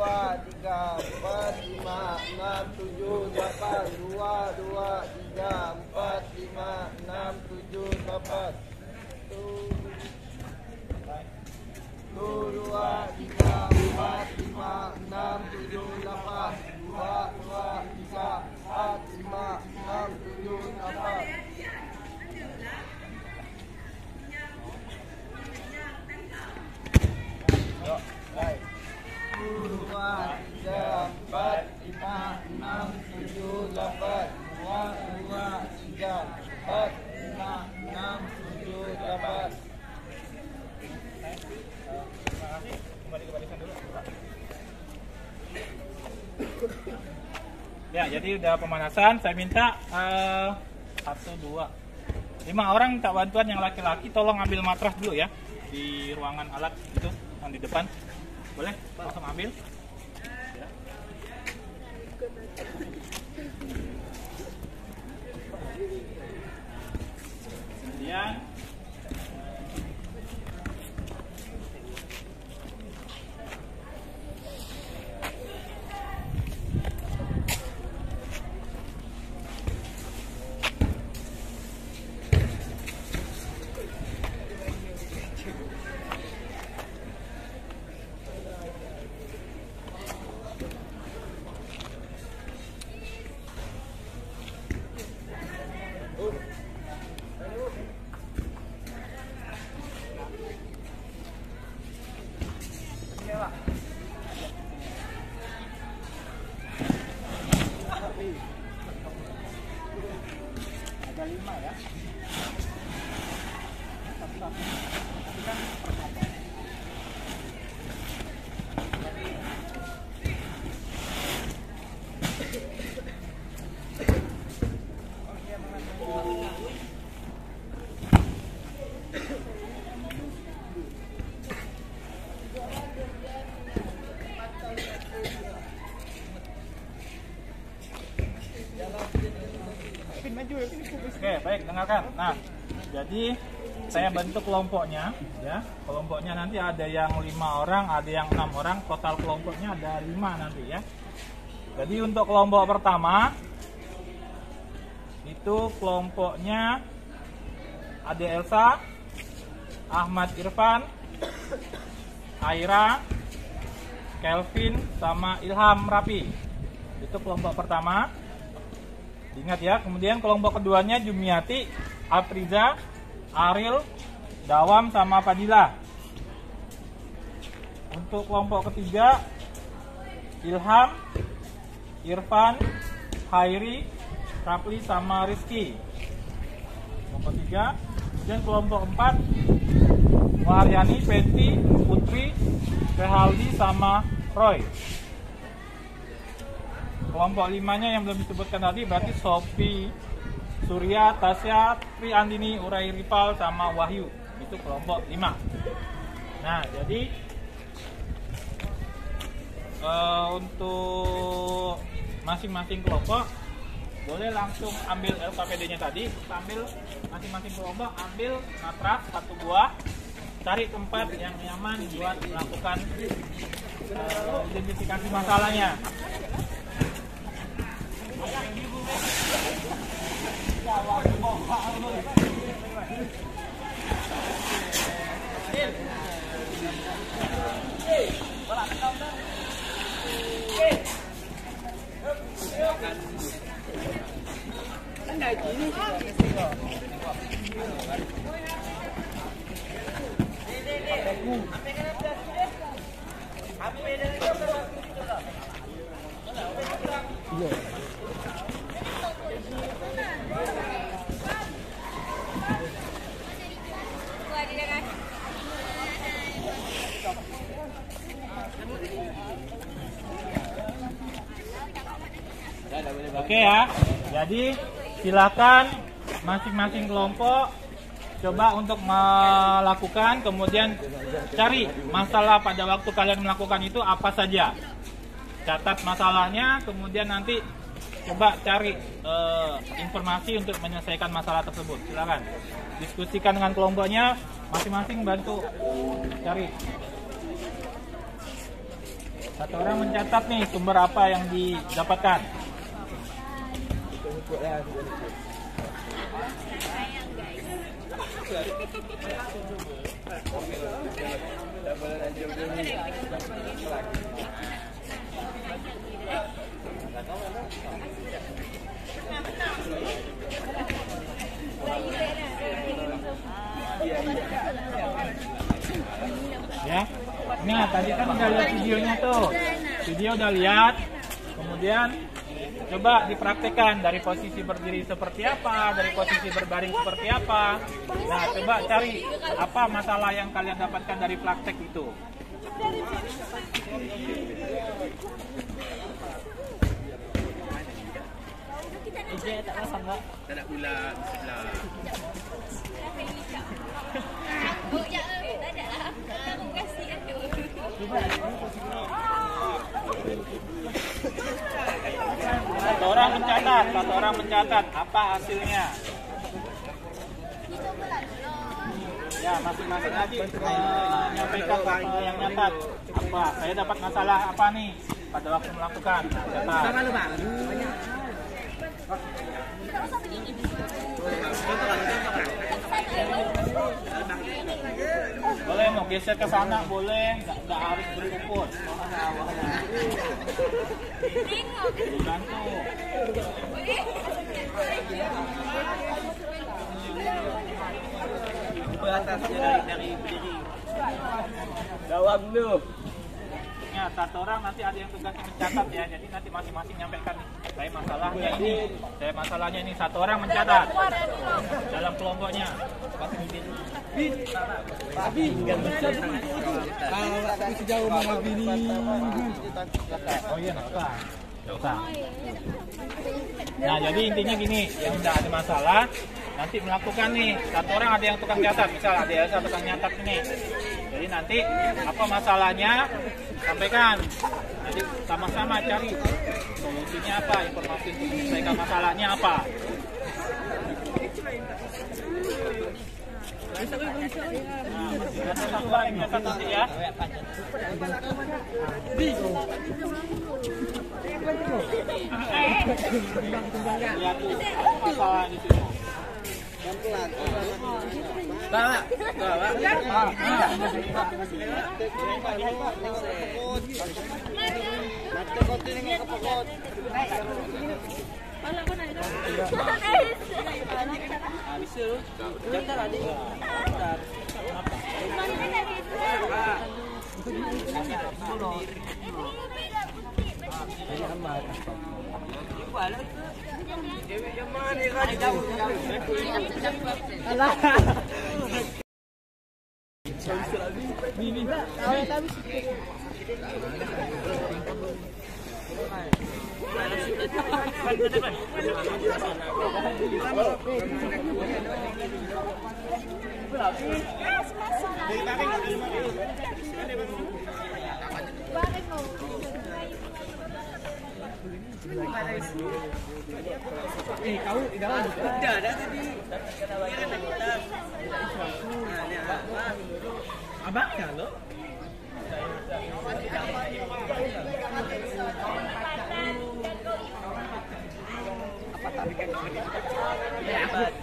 [SPEAKER 3] 2, 3, 4, 5, 6, 7, 8. 2, 2, 3, 4, 5, 6, 7, 8. 1, 2, 3, 4, 5, 6, 7, 8. 2, 2, 3, 4, 5, 6, 7, 8. Yuk, baik. 2, 3, 4, 5, 6, 7, 8. 2, 2, 3, 4, 5, 6, 7, 8.
[SPEAKER 1] Terima kasih. Kembali ke barisan dulu. Ya, jadi udah pemanasan. Saya minta 1, 2, 5 orang minta bantuan. Yang laki-laki tolong ambil matras dulu ya di ruangan alat itu yang di depan. Boleh langsung ambil. Ya. Kemudian ada 5 ya. Oke, baik, dengarkan. Nah, jadi saya bentuk kelompoknya, ya. Kelompoknya nanti ada yang 5 orang, ada yang 6 orang. Total kelompoknya ada 5 nanti ya. Jadi untuk kelompok pertama itu kelompoknya Ade Elsa, Ahmad Irfan, Aira, Kelvin, sama Ilham Rapi. Itu kelompok pertama. Ingat ya, kemudian kelompok keduanya Jumiati, Afriza, Aril, Dawam, sama Fadila. Untuk kelompok ketiga Ilham, Irfan, Hairi, Rapli, sama Rizky. Kelompok 3. Kemudian kelompok 4 Waryani, Penti, Putri, Rehaldi, sama Roy. Kelompok 5-nya yang belum disebutkan tadi berarti Sofi, Surya, Tasya, Tri Andini, Urai Rival, sama Wahyu. Itu kelompok 5. Nah, jadi untuk masing-masing kelompok boleh langsung ambil LKPD-nya tadi, sambil masing-masing kelompok ambil matras 1 buah, cari tempat yang nyaman buat melakukan identifikasi masalahnya. Oke ya, jadi silakan masing-masing kelompok coba untuk melakukan, kemudian cari masalah pada waktu kalian melakukan itu apa saja. Catat masalahnya, kemudian nanti coba cari informasi untuk menyelesaikan masalah tersebut. Silakan diskusikan dengan kelompoknya, masing-masing bantu cari. Satu orang mencatat nih sumber apa yang didapatkan. Ya, nah tadi kan udah lihat videonya tuh, video udah lihat, kemudian coba dipraktekkan dari posisi berdiri seperti apa, dari posisi berbaring seperti apa. Nah, coba cari apa masalah yang kalian dapatkan dari praktek itu.
[SPEAKER 3] Tak pula sebelah.
[SPEAKER 1] Satu orang mencatat apa hasilnya. Ya, masing-masing aja menyampaikan apa yang nyatat. Apa? Saya dapat masalah apa nih pada waktu melakukan. Nah, catat. Boleh mau geser ke sana, boleh, nggak harus berukur. Bantu.
[SPEAKER 3] Atasnya dari berdiri. Jawab dulu.
[SPEAKER 1] Ya, satu orang nanti ada yang tugasnya mencatat ya. Jadi nanti masing-masing nyampaikan saya masalahnya ini. Satu orang mencatat dalam kelompoknya.
[SPEAKER 3] Tapi sejauh mana gini?
[SPEAKER 1] Oh iya, nggak usah. Nah, jadi intinya gini, yang udah ada masalah nanti melakukan nih. Satu orang ada yang tukang catat, misal ada yang tukang nyatat ini. Jadi nanti apa masalahnya sampaikan. Jadi sama-sama cari solusinya apa, informasi untuk menyelesaikan masalahnya apa. Nah, satu orang yang nyatat nanti ya. Lihat tuh masalah di situ.
[SPEAKER 3] Bawa. Kau di dalam udah ada tadi. Abang kalau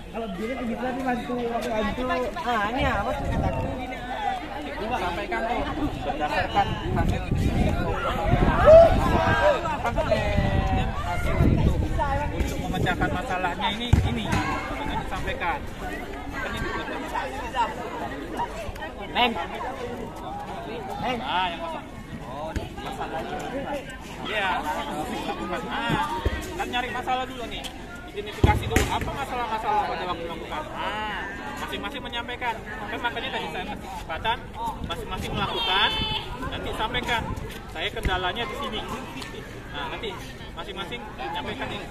[SPEAKER 3] kalau dia begitu nanti bantu. Ah, ini apa sih kataku ini?
[SPEAKER 1] Coba sampaikan tuh berdasarkan hasil itu untuk memecahkan masalahnya ini dengan disampaikan. Makanya dibuat masalah. Neng. Ah, yang kosong. Oh, masalahnya. Iya. Kan nyari masalah dulu nih. Identifikasi dulu apa masalah-masalah pada waktu melakukan. Masing-masing menyampaikan. Kan makanya tadi saya kasih kesempatan masing-masing melakukan, nanti sampaikan. Saya kendalanya di sini. Nah, nanti masing-masing menyampaikan ini.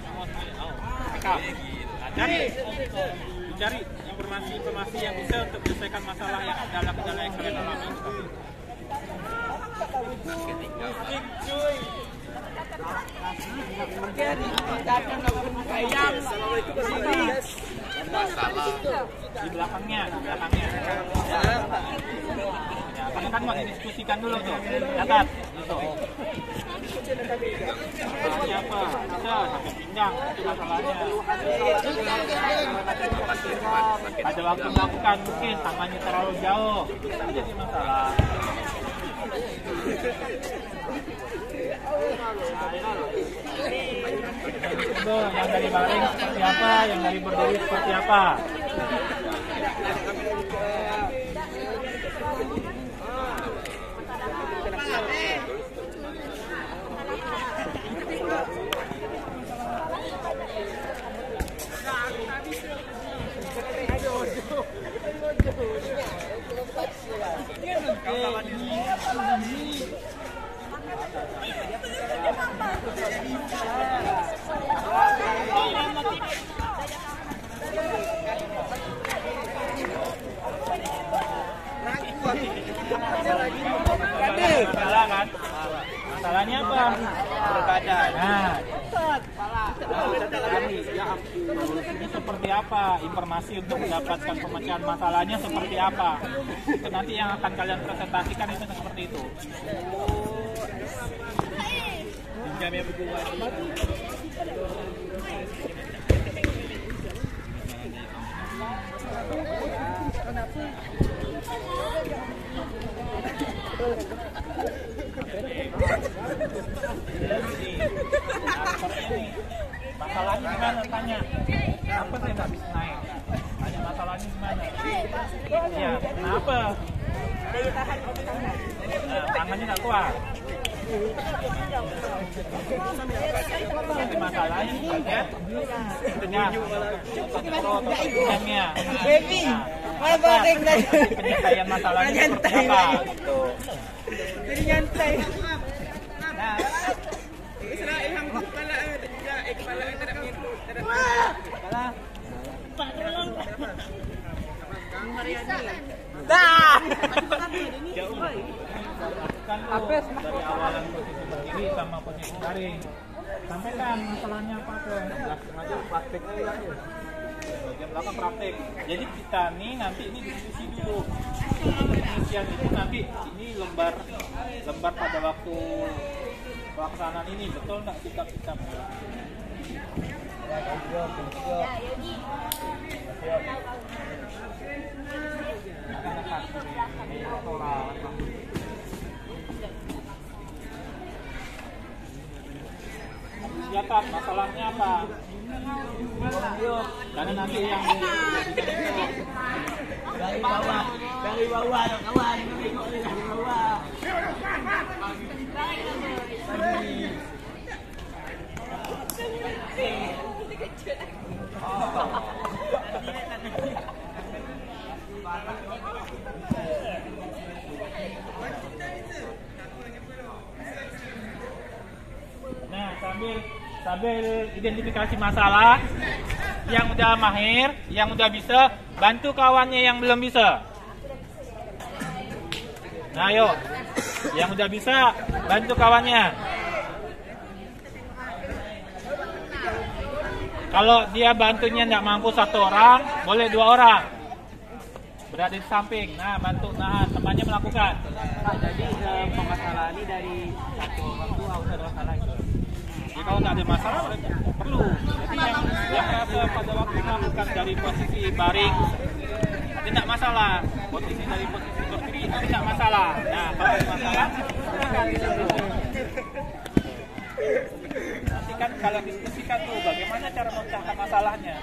[SPEAKER 1] Cari informasi yang bisa untuk menyelesaikan masalah yang kendala-kendala yang kalian alami. Di belakangnya. Ya, kan mau didiskusikan dulu tuh. Catat. Masalahnya apa? Bisa sampai pinggang itu masalahnya. Pada waktu melakukan mungkin tangannya terlalu jauh, itu jadi masalah. Itu yang dari baring seperti apa, yang dari berdiri seperti apa. Masalah kan? Masalahnya apa?
[SPEAKER 3] Berbadan.
[SPEAKER 1] Nah, ini seperti apa? Informasi untuk mendapatkan pemecahan masalahnya seperti apa? Itu nanti yang akan kalian presentasikan itu seperti itu. Jamnya berdua. Masalahnya gimana? Tanya. Kenapa saya nggak bisa naik? Tanya masalahnya gimana? Iya, kenapa? Tangannya nggak kuat. Jadi masalahnya bagian tengah, tengahnya. Penyelesaian masalahnya seperti apa?
[SPEAKER 3] Jadi nyantai.
[SPEAKER 1] Dari awalan posisi berdiri sama posisi baring. Sampaikan masalahnya apa tuh? Aja prakteknya bagian belakang praktek. Jadi kita nih nanti ini diskusi dulu. Penelitian itu nanti ini lembar pada waktu pelaksanaan ini betul nggak kitab-kitab? Ya Kak, masalahnya apa? Karena nanti yang
[SPEAKER 3] Dari bawah dong kawan. Dari bawah.
[SPEAKER 1] Nah, sambil identifikasi masalah, yang udah mahir, yang udah bisa, bantu kawannya yang belum bisa. Nah, ayo, yang udah bisa, bantu kawannya. Kalau dia bantunya nggak mampu 1 orang, boleh 2 orang. Berada di samping. Nah, bantu temannya melakukan.
[SPEAKER 3] Pak, jadi permasalahan ini dari satu orang tua harus ada masalah itu.
[SPEAKER 1] Jadi kalau nggak ada masalah, perlu. Jadi yang pada waktu melakukan dari posisi baring, nanti nggak masalah. Posisi dari posisi berdiri, nanti nggak masalah. Nah, kalau ada masalah, nanti kan kalau diskusikan tuh bagaimana cara memecahkan masalahnya.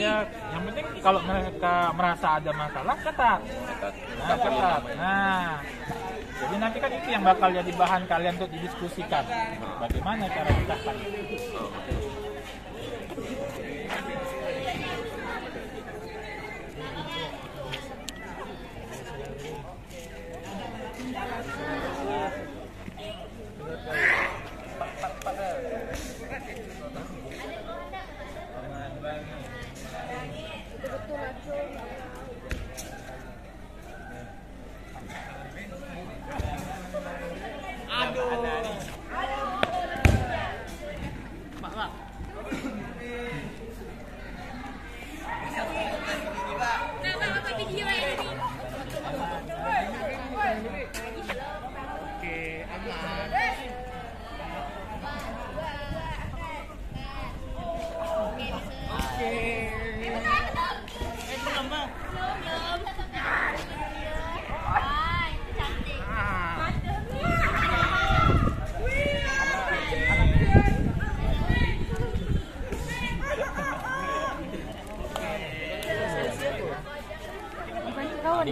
[SPEAKER 1] Ya, yang penting kalau mereka merasa ada masalah, ketat. Nah, jadi nanti kan itu yang bakal jadi bahan kalian untuk didiskusikan. Bagaimana cara memecahkan itu.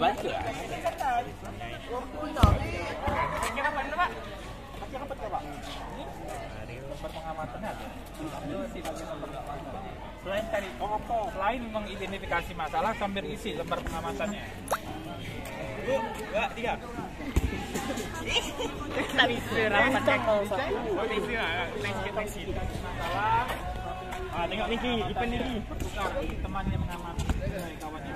[SPEAKER 1] bantu ya. Kira apa ini Pak? Kira apa coba? Ini dari lembar pengamatan ada. Itu sih bagian lembar pengamatan. Selain mengidentifikasi masalah, sambil isi lembar pengamatannya. 1, 2, 3. Tak bisa rapat masalah. Tengok Niki, Ipan Niki. Tukar temannya mengamati kawannya.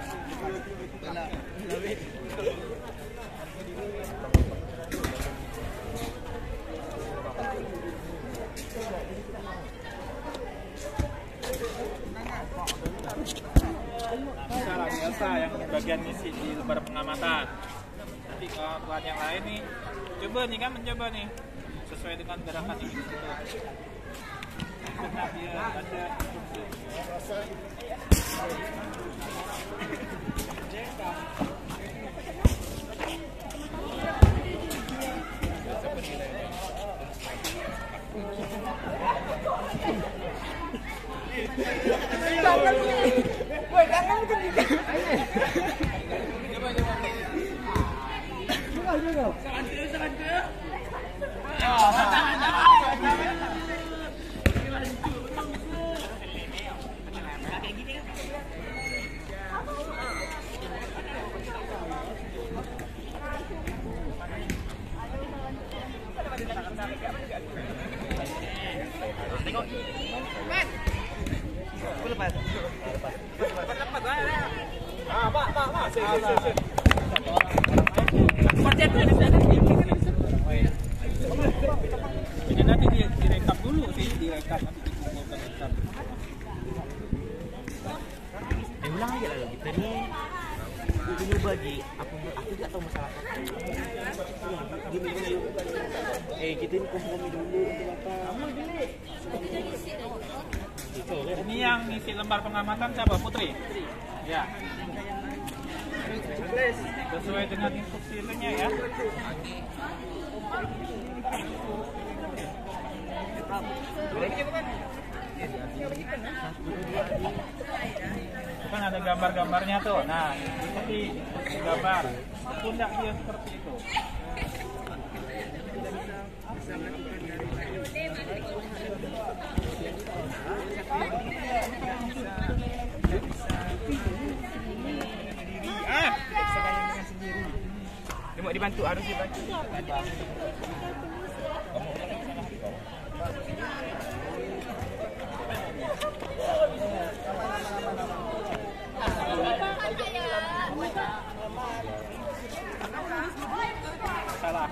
[SPEAKER 1] Nah, biasa yang bagian ngisi di lembar pengamatan. Nanti kawan yang lain nih, coba nih kan mencoba nih sesuai dengan gerakan ini gitu. Nah, dia ada Jadi nanti direkap dulu sih, direkap nanti dikumpulkan.
[SPEAKER 3] Ulang aja lah kita nih. Dulu bagi aku tidak tahu masalah apa. Kita ini kompromi dulu untuk apa?
[SPEAKER 1] Ini yang ngisi lembar pengamatan siapa? Putri? Ya. Sesuai dengan instruksi itunya ya. Kan ada gambar-gambarnya tuh. Nah, seperti gambar. Pundak dia seperti itu.
[SPEAKER 3] Dia mau dibantu, harus dibantu.
[SPEAKER 1] Salah.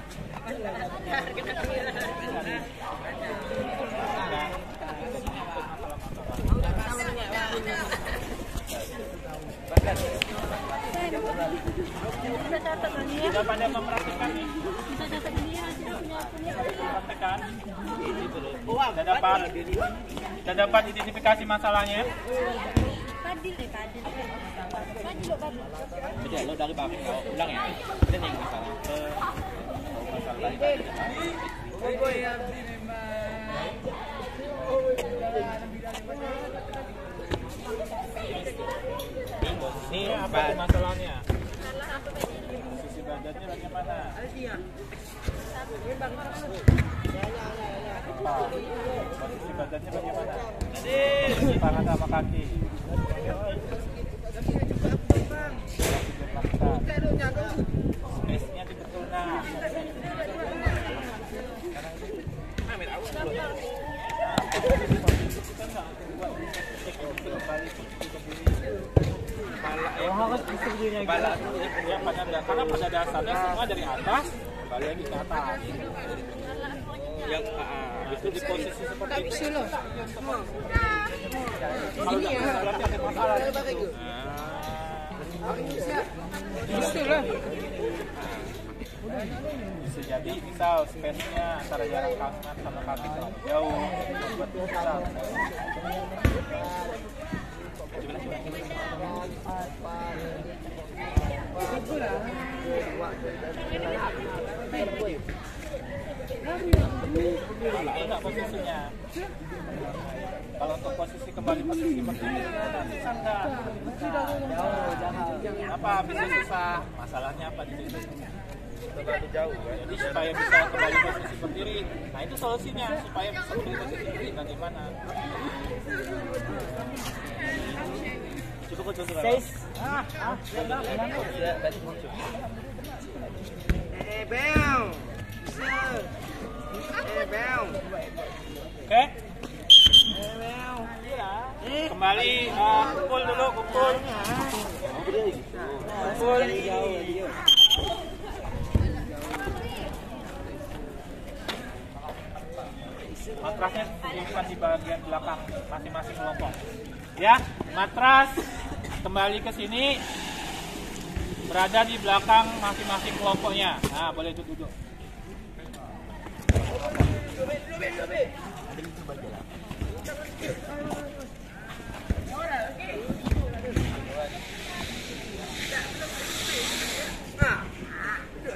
[SPEAKER 1] Sudah pada memperhatikan nih. Praktekan. Sudah dapat identifikasi masalahnya. Jadi lo dari bawah kau ulang ya. Ada yang masalah. Masalah tadi. Ini apa masalahnya? Posisi badannya bagaimana? Posisi badannya bagaimana? Tangan sama kaki. Space-nya dibetulkan. Harus berdiri kepala ya karena pada dasarnya semua dari atas kembali lagi ke atas. Yang itu di posisi seperti itu. Kalau nggak bisa berarti ada masalah. Bisa jadi misal space-nya antara jarak tangan sama kaki terlalu jauh membuat susah. Enggak posisinya. Kalau untuk posisi kembali posisi berdiri susah enggak?
[SPEAKER 3] Jauh, jangan.
[SPEAKER 1] Apa bisa susah? Masalahnya apa di situ?
[SPEAKER 3] Terlalu jauh kan.
[SPEAKER 1] Jadi supaya bisa kembali posisi berdiri. Nah itu solusinya supaya bisa kembali posisi berdiri. Bagaimana? Coba kau contoh.
[SPEAKER 3] Bel. Bel.
[SPEAKER 1] Oke.
[SPEAKER 3] Bel.
[SPEAKER 1] Kembali kumpul dulu, kumpul. Kumpul. Matrasnya disimpan di bagian belakang masing-masing kelompok. Ya, matras kembali ke sini berada di belakang masing-masing kelompoknya. Nah, boleh duduk.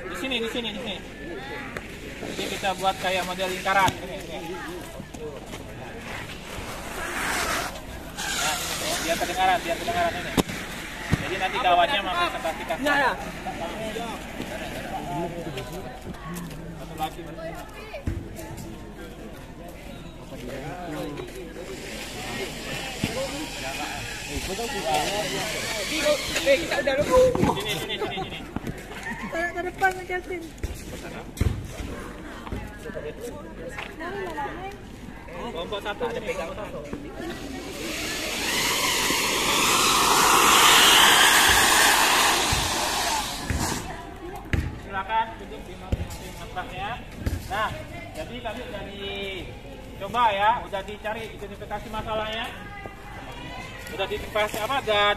[SPEAKER 1] Di sini. Jadi kita buat kayak model lingkaran. Ini. Nah, biar kedengaran ini. Jadi nanti kawannya mau presentasikan. Satu lagi.
[SPEAKER 3] Kita udah dulu.
[SPEAKER 1] Sini.
[SPEAKER 4] Ke depan Justin.
[SPEAKER 1] Kelompok satu ini. Silakan duduk di masing-masing matrasnya. Nah, jadi kami udah dicoba ya, udah dicari identifikasi masalahnya. Udah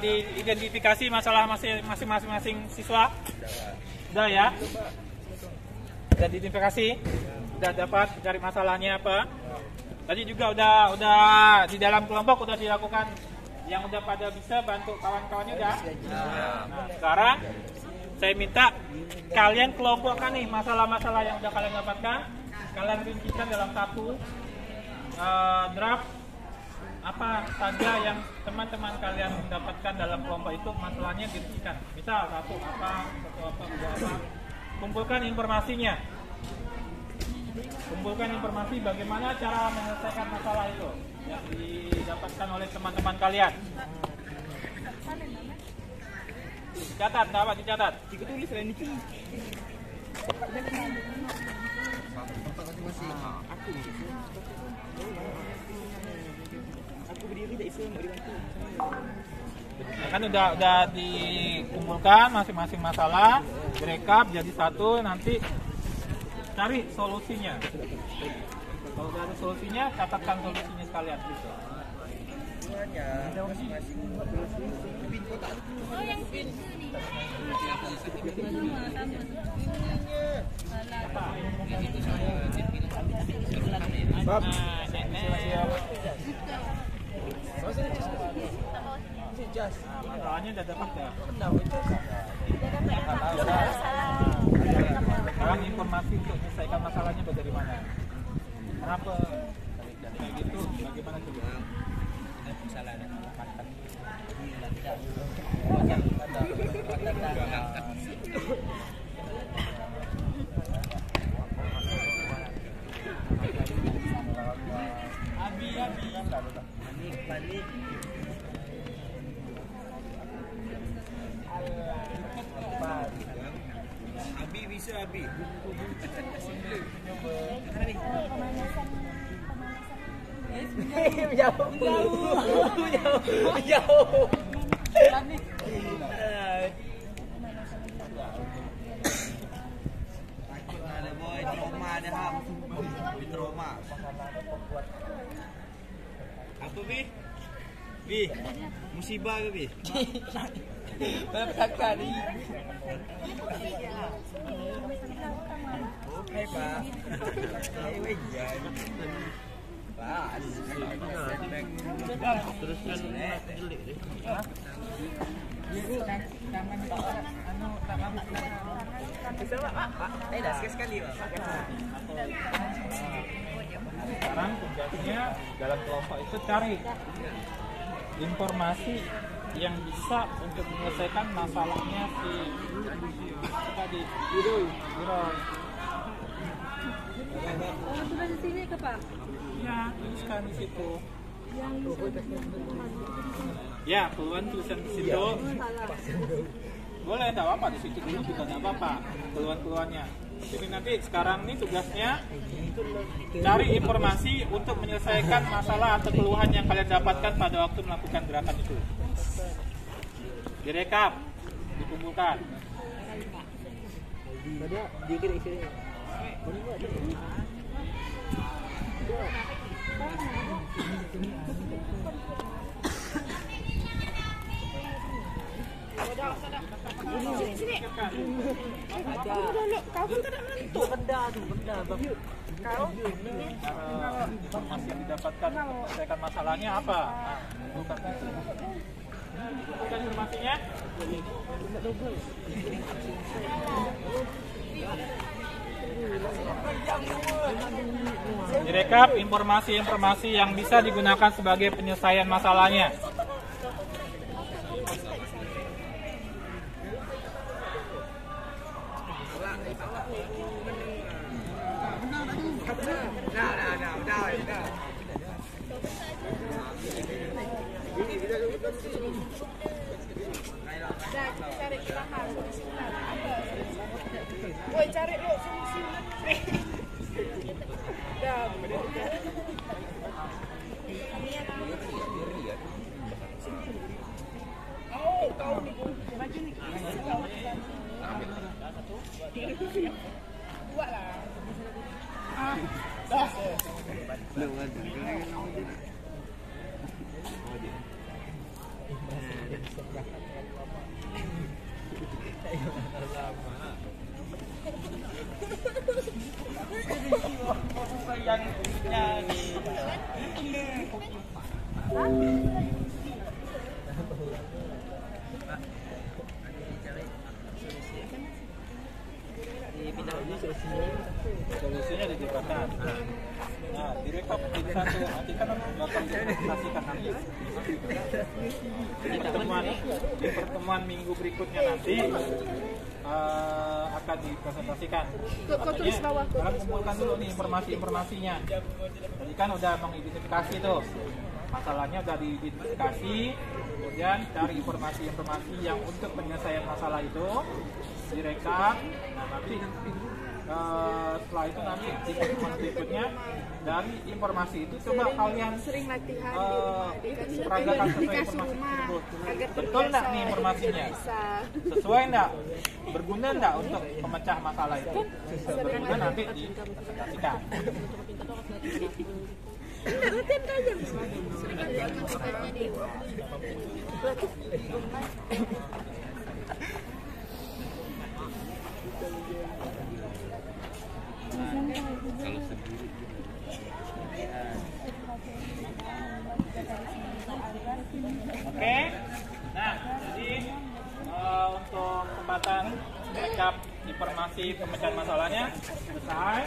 [SPEAKER 1] diidentifikasi masalah masing-masing siswa. Udah ya. Udah diidentifikasi. Udah dapat cari masalahnya apa. Tadi juga udah di dalam kelompok udah dilakukan, yang udah pada bisa bantu kawan-kawannya udah. Nah, sekarang saya minta kalian kelompokkan nih masalah-masalah yang udah kalian dapatkan. Kalian rincikan dalam satu draft apa saja yang teman-teman kalian mendapatkan dalam kelompok itu, masalahnya dirincikan. Misal satu apa, dua apa. Kumpulkan informasinya. Kumpulkan informasi bagaimana cara menyelesaikan masalah itu yang didapatkan oleh teman-teman kalian. Catat, dapat dicatat. Jika tulis lain itu. Aku berdiri tak isu mau dibantu. Kan udah dikumpulkan masing-masing masalah, direkap jadi satu, nanti cari solusinya. Kalau udah ada solusinya, catatkan solusinya sekalian gitu.
[SPEAKER 4] Oh, yang pin nih.
[SPEAKER 1] Masalahnya udah dapat ya? Sekarang informasi untuk menyelesaikan masalahnya dari mana? Kenapa kayak gitu? Bagaimana coba?
[SPEAKER 3] Balik. Abi bisa Abi. Jauh. Takut ada boy trauma ada ham. Trauma. Apa Bi? Bi, musibah ke Bi? Berkata ni. Okay Pak. Wajan. Pak. Teruskan jelek deh.
[SPEAKER 1] Sekarang tugasnya dalam kelompok itu cari informasi yang bisa untuk menyelesaikan masalahnya si tadi Biroy.
[SPEAKER 4] Oh, tugas di sini ke Pak?
[SPEAKER 1] Ya, tuliskan di situ.
[SPEAKER 4] Yang
[SPEAKER 1] Ya, keluhan tulisan di situ.
[SPEAKER 4] salah.
[SPEAKER 1] Boleh, enggak apa-apa di situ dulu juga enggak apa-apa keluhan-keluhannya. Jadi nanti sekarang ini tugasnya cari informasi untuk menyelesaikan masalah atau keluhan yang kalian dapatkan pada waktu melakukan gerakan itu. Direkap, dikumpulkan.
[SPEAKER 4] Sini. Kamu dulu, kamu tidak menentu. Benda bang. Kau?
[SPEAKER 1] Informasi yang didapatkan untuk menyelesaikan masalahnya apa? Bukan itu. Bukan informasinya. Direkap informasi-informasi yang bisa digunakan sebagai penyelesaian masalahnya.
[SPEAKER 4] Cari ilahan. Woi, cari lu solusi. Dah. Oh, kau nih. Maju nih. Buat lah. Dah.
[SPEAKER 1] Solusinya didapatkan. Nah, direkap di satu nanti kan bakal dipresentasikan nanti. Di pertemuan minggu berikutnya nanti akan dipresentasikan.
[SPEAKER 4] Kau tulis bawah.
[SPEAKER 1] Kalian kumpulkan dulu nih informasinya. Tadi kan udah mengidentifikasi tuh. Masalahnya udah diidentifikasi, kemudian cari informasi-informasi yang untuk penyelesaian masalah itu direkap. Nah, nanti setelah itu nanti di pertemuan berikutnya dari informasi itu coba kalian
[SPEAKER 4] Sering latihan
[SPEAKER 1] peragakan sesuai
[SPEAKER 4] dikasih
[SPEAKER 1] informasi
[SPEAKER 4] rumah
[SPEAKER 1] tersebut.
[SPEAKER 4] agar
[SPEAKER 1] Betul enggak nih informasinya? Sesuai enggak? Berguna enggak untuk pemecah masalah itu? Berguna nanti dipresentasikan.
[SPEAKER 4] Latihan aja. Sering latihan tugasnya di.
[SPEAKER 1] Oke. Nah, jadi untuk kesempatan rekap informasi pemecahan masalahnya selesai.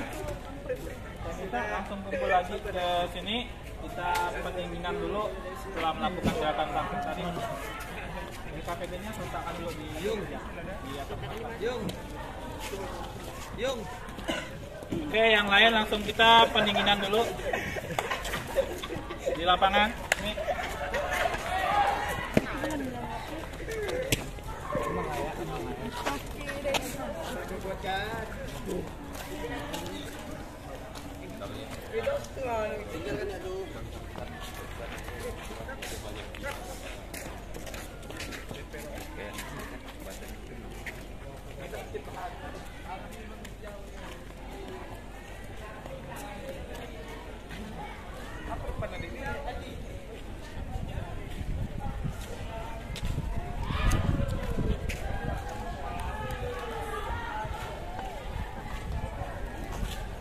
[SPEAKER 1] Dan kita langsung kumpul lagi ke sini. Kita pendinginan dulu setelah melakukan gerakan tangkap tadi. Di KPD-nya letakkan dulu di
[SPEAKER 3] Yung.
[SPEAKER 1] Oke, yang lain langsung kita pendinginan dulu di lapangan. Ini.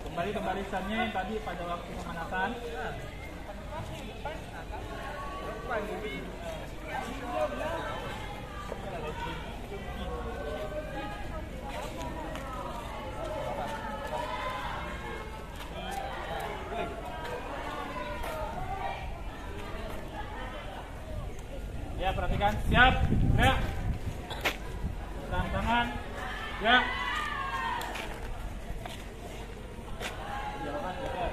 [SPEAKER 1] Kembali ke barisannya yang tadi pada waktu pemanasan. perhatikan. Siap, gerak. Tangan, gerak. Jauhan, gerak.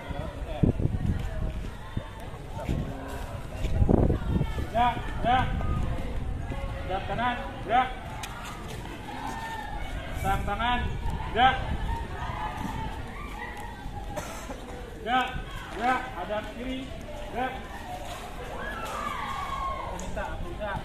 [SPEAKER 1] Gerak, gerak. Hadap kanan, gerak. Tangan, gerak. Gerak, gerak. Hadap kiri, gerak. Minta, gerak.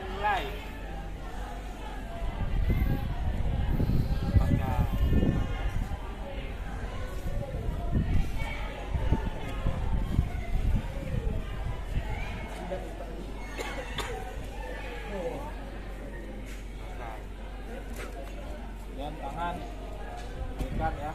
[SPEAKER 1] Mulai. Dan tangan berikan ya.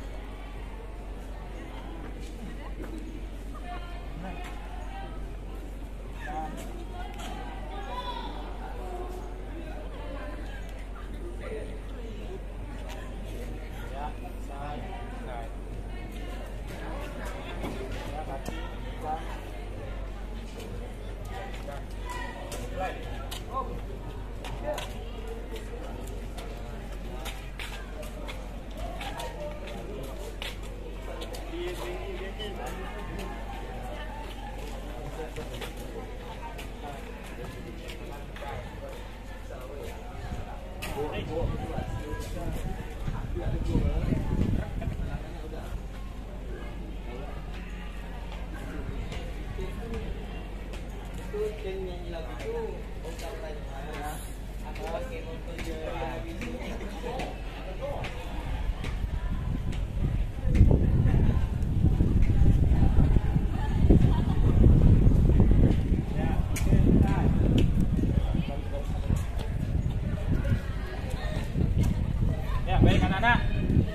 [SPEAKER 1] Baik anak-anak.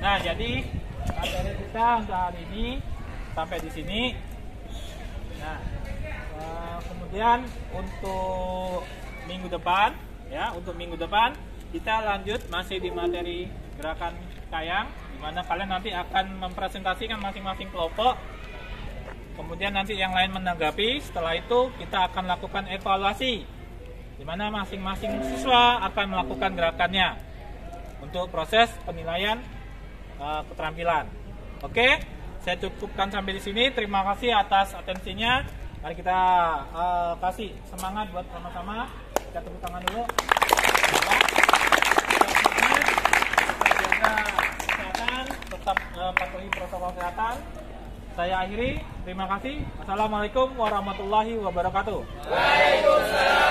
[SPEAKER 1] Nah, jadi materi kita untuk hari ini sampai di sini. Nah, kemudian untuk minggu depan, ya, untuk minggu depan kita lanjut masih di materi gerakan kayang, di mana kalian nanti akan mempresentasikan masing-masing kelompok. Kemudian nanti yang lain menanggapi. Setelah itu kita akan lakukan evaluasi, di mana masing-masing siswa akan melakukan gerakannya untuk proses penilaian keterampilan. Oke, saya cukupkan sampai di sini. Terima kasih atas atensinya. Mari kita kasih semangat buat sama-sama. Kita tepuk tangan dulu. Tetap jaga kesehatan, tetap patuhi protokol kesehatan. Saya akhiri. Terima kasih. Assalamualaikum warahmatullahi wabarakatuh.
[SPEAKER 3] Waalaikumsalam.